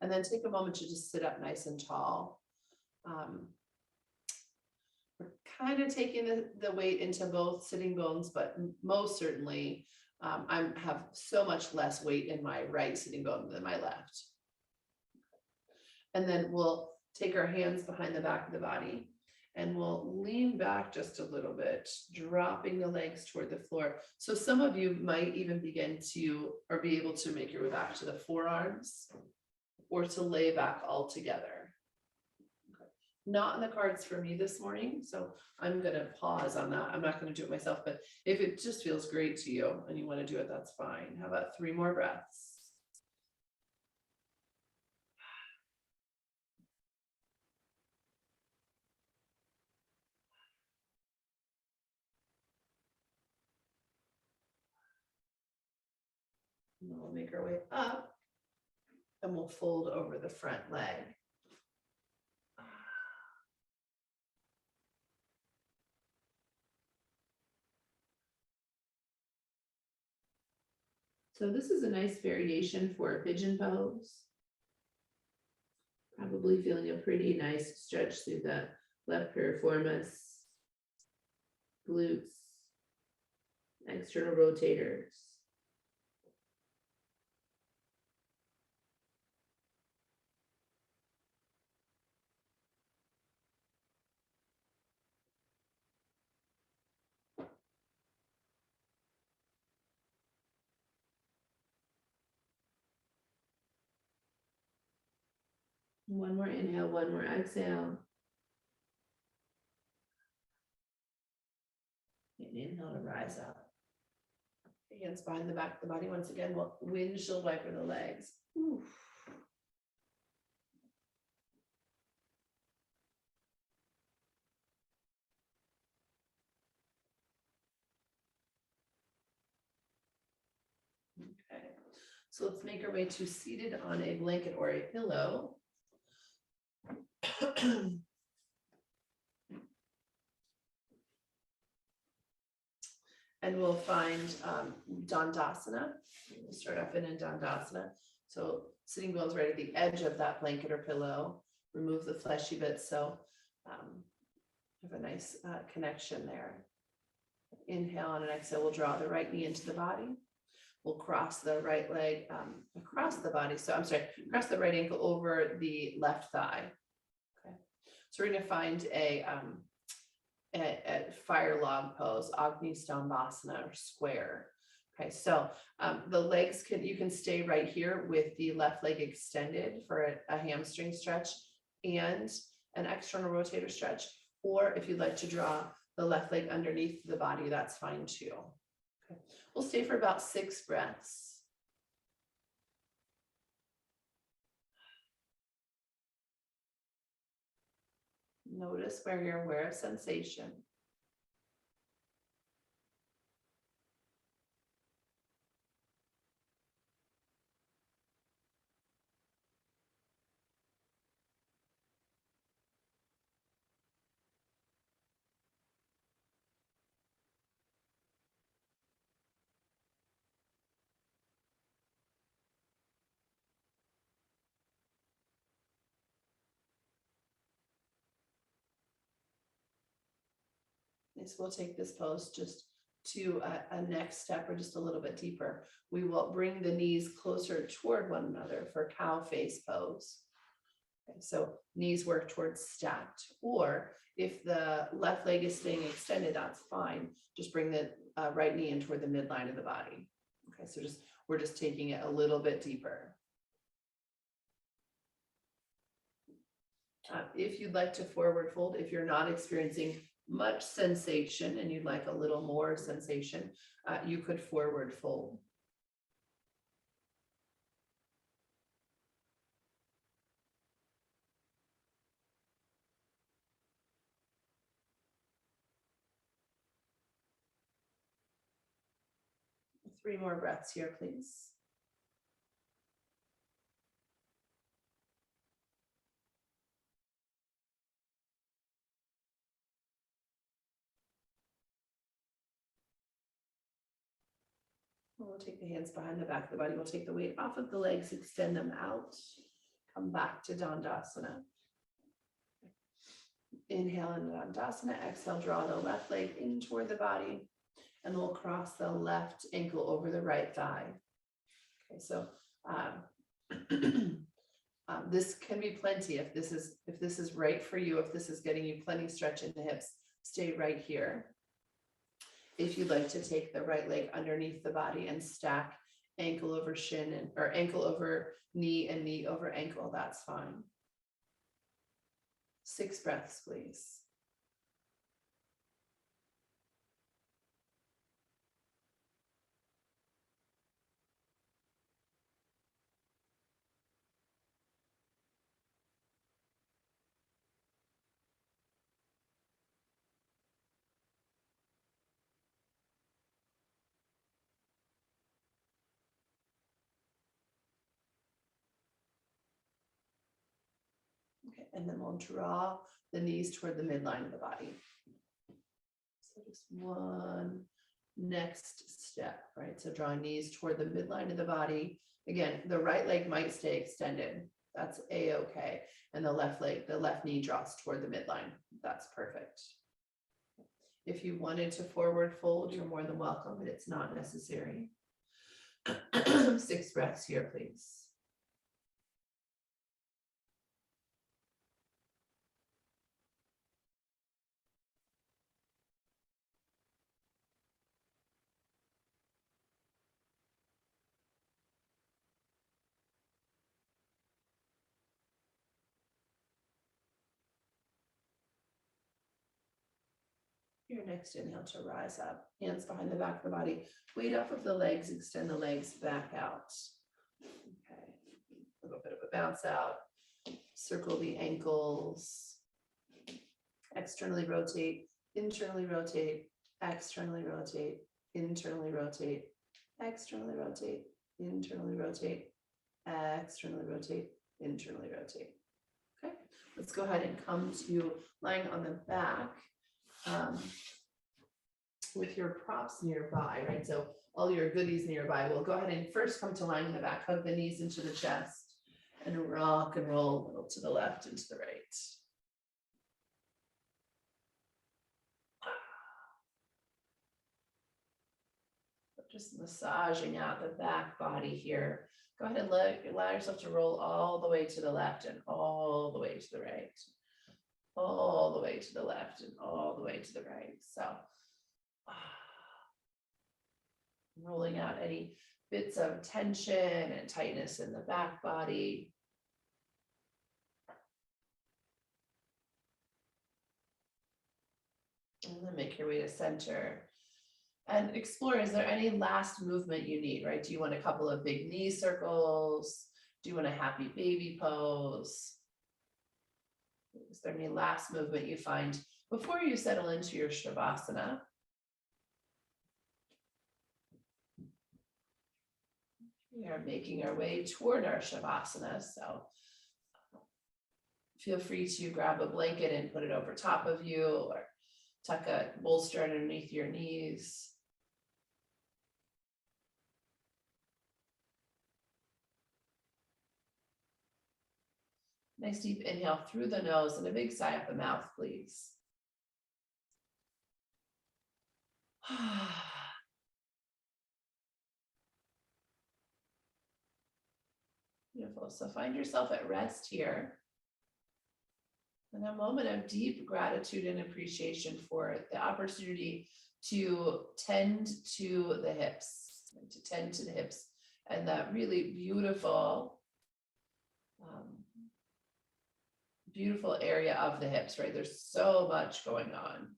And then take a moment to just sit up nice and tall. We're kind of taking the weight into both sitting bones, but most certainly I have so much less weight in my right sitting bone than my left. And then we'll take our hands behind the back of the body and we'll lean back just a little bit, dropping the legs toward the floor. So some of you might even begin to, or be able to make your way back to the forearms or to lay back all together. Okay. Not in the cards for me this morning, so I'm gonna pause on that. I'm not gonna do it myself, but if it just feels great to you and you wanna do it, that's fine. How about 3 more breaths? And then we'll make our way up and we'll fold over the front leg. So this is a nice variation for a pigeon pose. Probably feeling a pretty nice stretch through the left piriformis, glutes, external rotators. One more inhale, one more exhale. And inhale to rise up. Hands behind the back of the body. Once again, we'll windshield wiper the legs. Oof. Okay, so let's make our way to seated on a blanket or a pillow. And we'll find Dandasana. We'll start off in a Dandasana. So sitting bones right at the edge of that blanket or pillow. Remove the fleshy bits. So have a nice connection there. Inhale on an exhale, we'll draw the right knee into the body. We'll cross the right leg across the body. So I'm sorry, cross the right ankle over the left thigh. Okay. So we're going to find a fire log pose, Agni Stambhasana, or square. Okay, so the legs you can stay right here with the left leg extended for a hamstring stretch and an external rotator stretch. Or if you'd like to draw the left leg underneath the body, that's fine too. Okay, we'll stay for about 6 breaths. Notice where you're aware of sensation. Okay, so we'll take this pose just to a next step or just a little bit deeper. We will bring the knees closer toward one another for cow face pose. Okay, so knees work towards stacked, or if the left leg is staying extended, that's fine. Just bring the right knee in toward the midline of the body. Okay, so we're just taking it a little bit deeper. If you'd like to forward fold, if you're not experiencing much sensation and you'd like a little more sensation, you could forward fold. Three more breaths here, please. We'll take the hands behind the back of the body. We'll take the weight off of the legs, extend them out. Come back to Dandasana. Inhale in Dandasana, exhale, draw the left leg in toward the body, and we'll cross the left ankle over the right thigh. Okay, so this can be plenty if this is right for you, if this is getting you plenty stretch in the hips, stay right here. If you'd like to take the right leg underneath the body and stack ankle over shin or ankle over knee and knee over ankle, that's fine. 6 breaths, please. Okay, and then we'll draw the knees toward the midline of the body. So just one next step, right? So drawing knees toward the midline of the body. Again, the right leg might stay extended. That's a-okay. And the left leg, the left knee draws toward the midline. That's perfect. If you wanted to forward fold, you're more than welcome, but it's not necessary. 6 breaths here, please. Your next inhale to rise up, hands behind the back of the body, weight off of the legs, extend the legs back out. Okay, a little bit of a bounce out, circle the ankles, externally rotate, internally rotate, externally rotate, internally rotate, externally rotate, internally rotate, externally rotate, internally rotate. Okay, let's go ahead and come to lying on the back. With your props nearby, right? So all your goodies nearby. We'll go ahead and first come to lying in the back, hug the knees into the chest, and rock and roll a little to the left and to the right. Just massaging out the back body here. Go ahead and allow yourself to roll all the way to the left and all the way to the right. All the way to the left and all the way to the right. So rolling out any bits of tension and tightness in the back body. And then make your way to center. And explore, is there any last movement you need, right? Do you want a couple of big knee circles? Do you want a happy baby pose? Is there any last movement you find before you settle into your Shavasana? We are making our way toward our Shavasana, so feel free to grab a blanket and put it over top of you, or tuck a bolster underneath your knees. Nice deep inhale through the nose and a big sigh out the mouth, please. Beautiful. So find yourself at rest here. And a moment of deep gratitude and appreciation for the opportunity to tend to the hips, and that really beautiful, beautiful area of the hips, right? There's so much going on.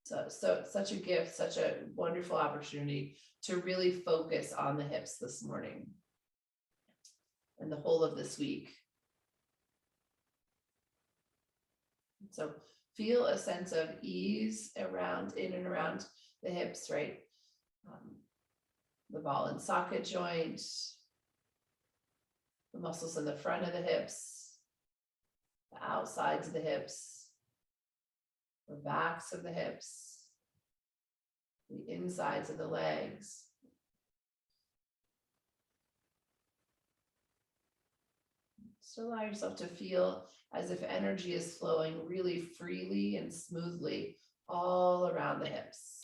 So such a gift, such a wonderful opportunity to really focus on the hips this morning and the whole of this week. So feel a sense of ease around, in and around the hips, right? The ball and socket joint, the muscles in the front of the hips, the outsides of the hips, the backs of the hips, the insides of the legs. So allow yourself to feel as if energy is flowing really freely and smoothly all around the hips.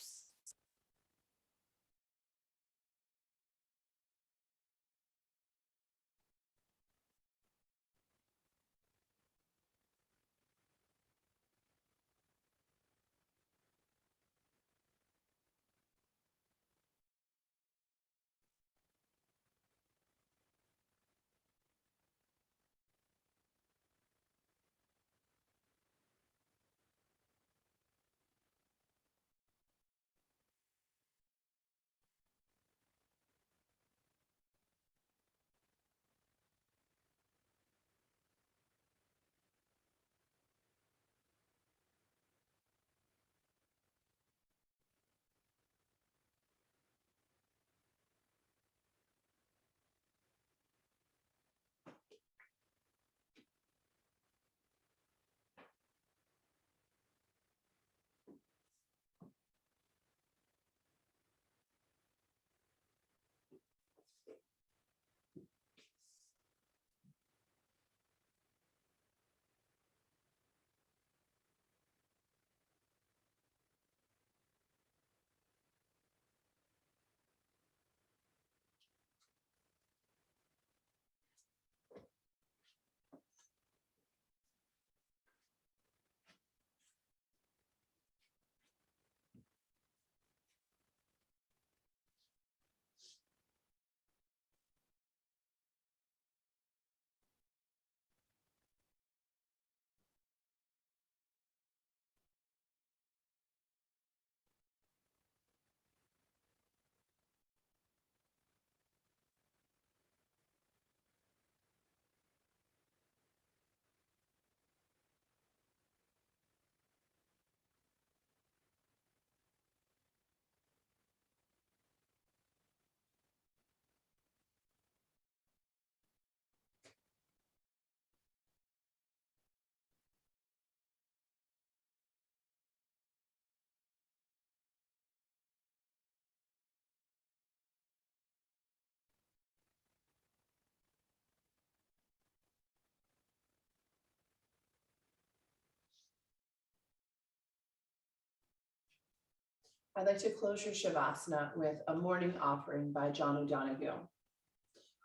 I'd like to close your Shavasana with a morning offering by John O'Donohue.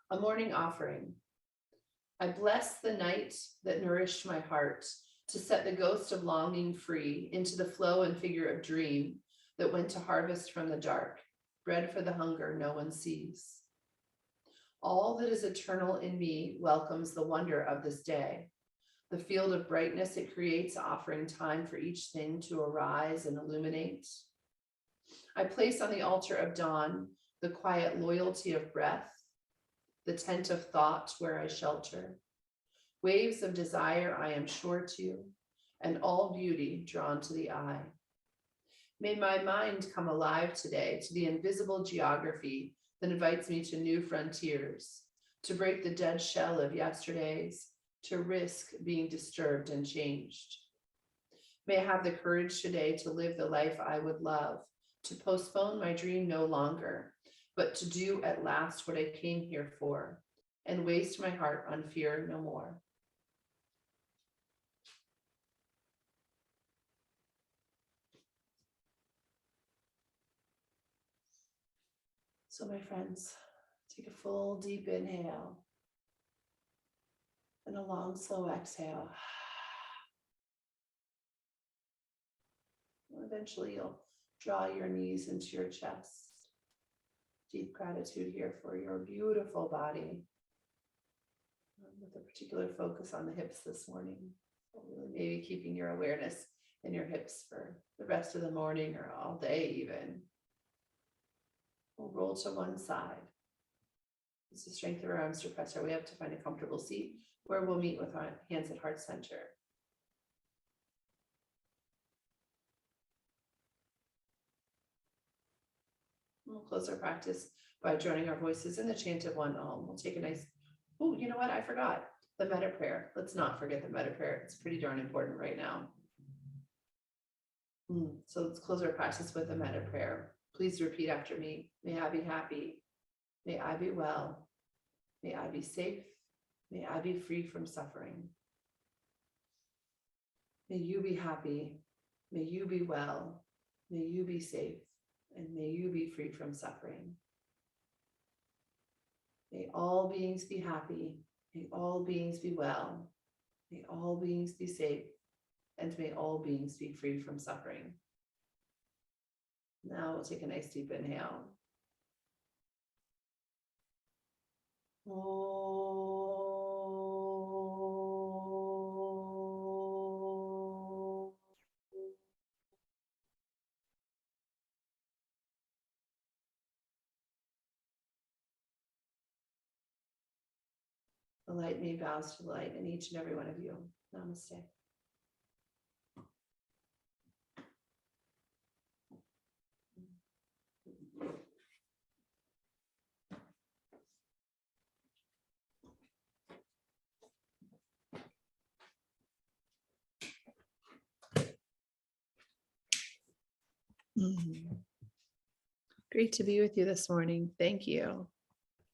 A morning offering. I bless the night that nourished my heart to set the ghost of longing free into the flow and figure of dream that went to harvest from the dark, bread for the hunger no one sees. All that is eternal in me welcomes the wonder of this day, the field of brightness it creates, offering time for each thing to arise and illuminate. I place on the altar of dawn the quiet loyalty of breath, the tent of thought where I shelter, waves of desire I am sure to, and all beauty drawn to the eye. May my mind come alive today to the invisible geography that invites me to new frontiers, to break the dead shell of yesterdays, to risk being disturbed and changed. May I have the courage today to live the life I would love, to postpone my dream no longer, but to do at last what I came here for, and waste my heart on fear no more. So my friends, take a full deep inhale and a long slow exhale. Eventually you'll draw your knees into your chest. Deep gratitude here for your beautiful body, with a particular focus on the hips this morning. Really maybe keeping your awareness in your hips for the rest of the morning or all day even. We'll roll to one side. Use the strength of our arms to press our way up to find a comfortable seat where we'll meet with our hands at heart center. We'll close our practice by joining our voices in the chant of one Om. We'll take a nice, oh, you know what? I forgot the metta prayer. Let's not forget the metta prayer. It's pretty darn important right now. So let's close our practice with a metta prayer. Please repeat after me. May I be happy. May I be well. May I be safe. May I be free from suffering. May you be happy. May you be well. May you be safe. And may you be free from suffering. May all beings be happy. May all beings be well. May all beings be safe. And may all beings be free from suffering. Now we'll take a nice deep inhale. The light may bows to the light in each and every one of you. Namaste. Great to be with you this morning. Thank you.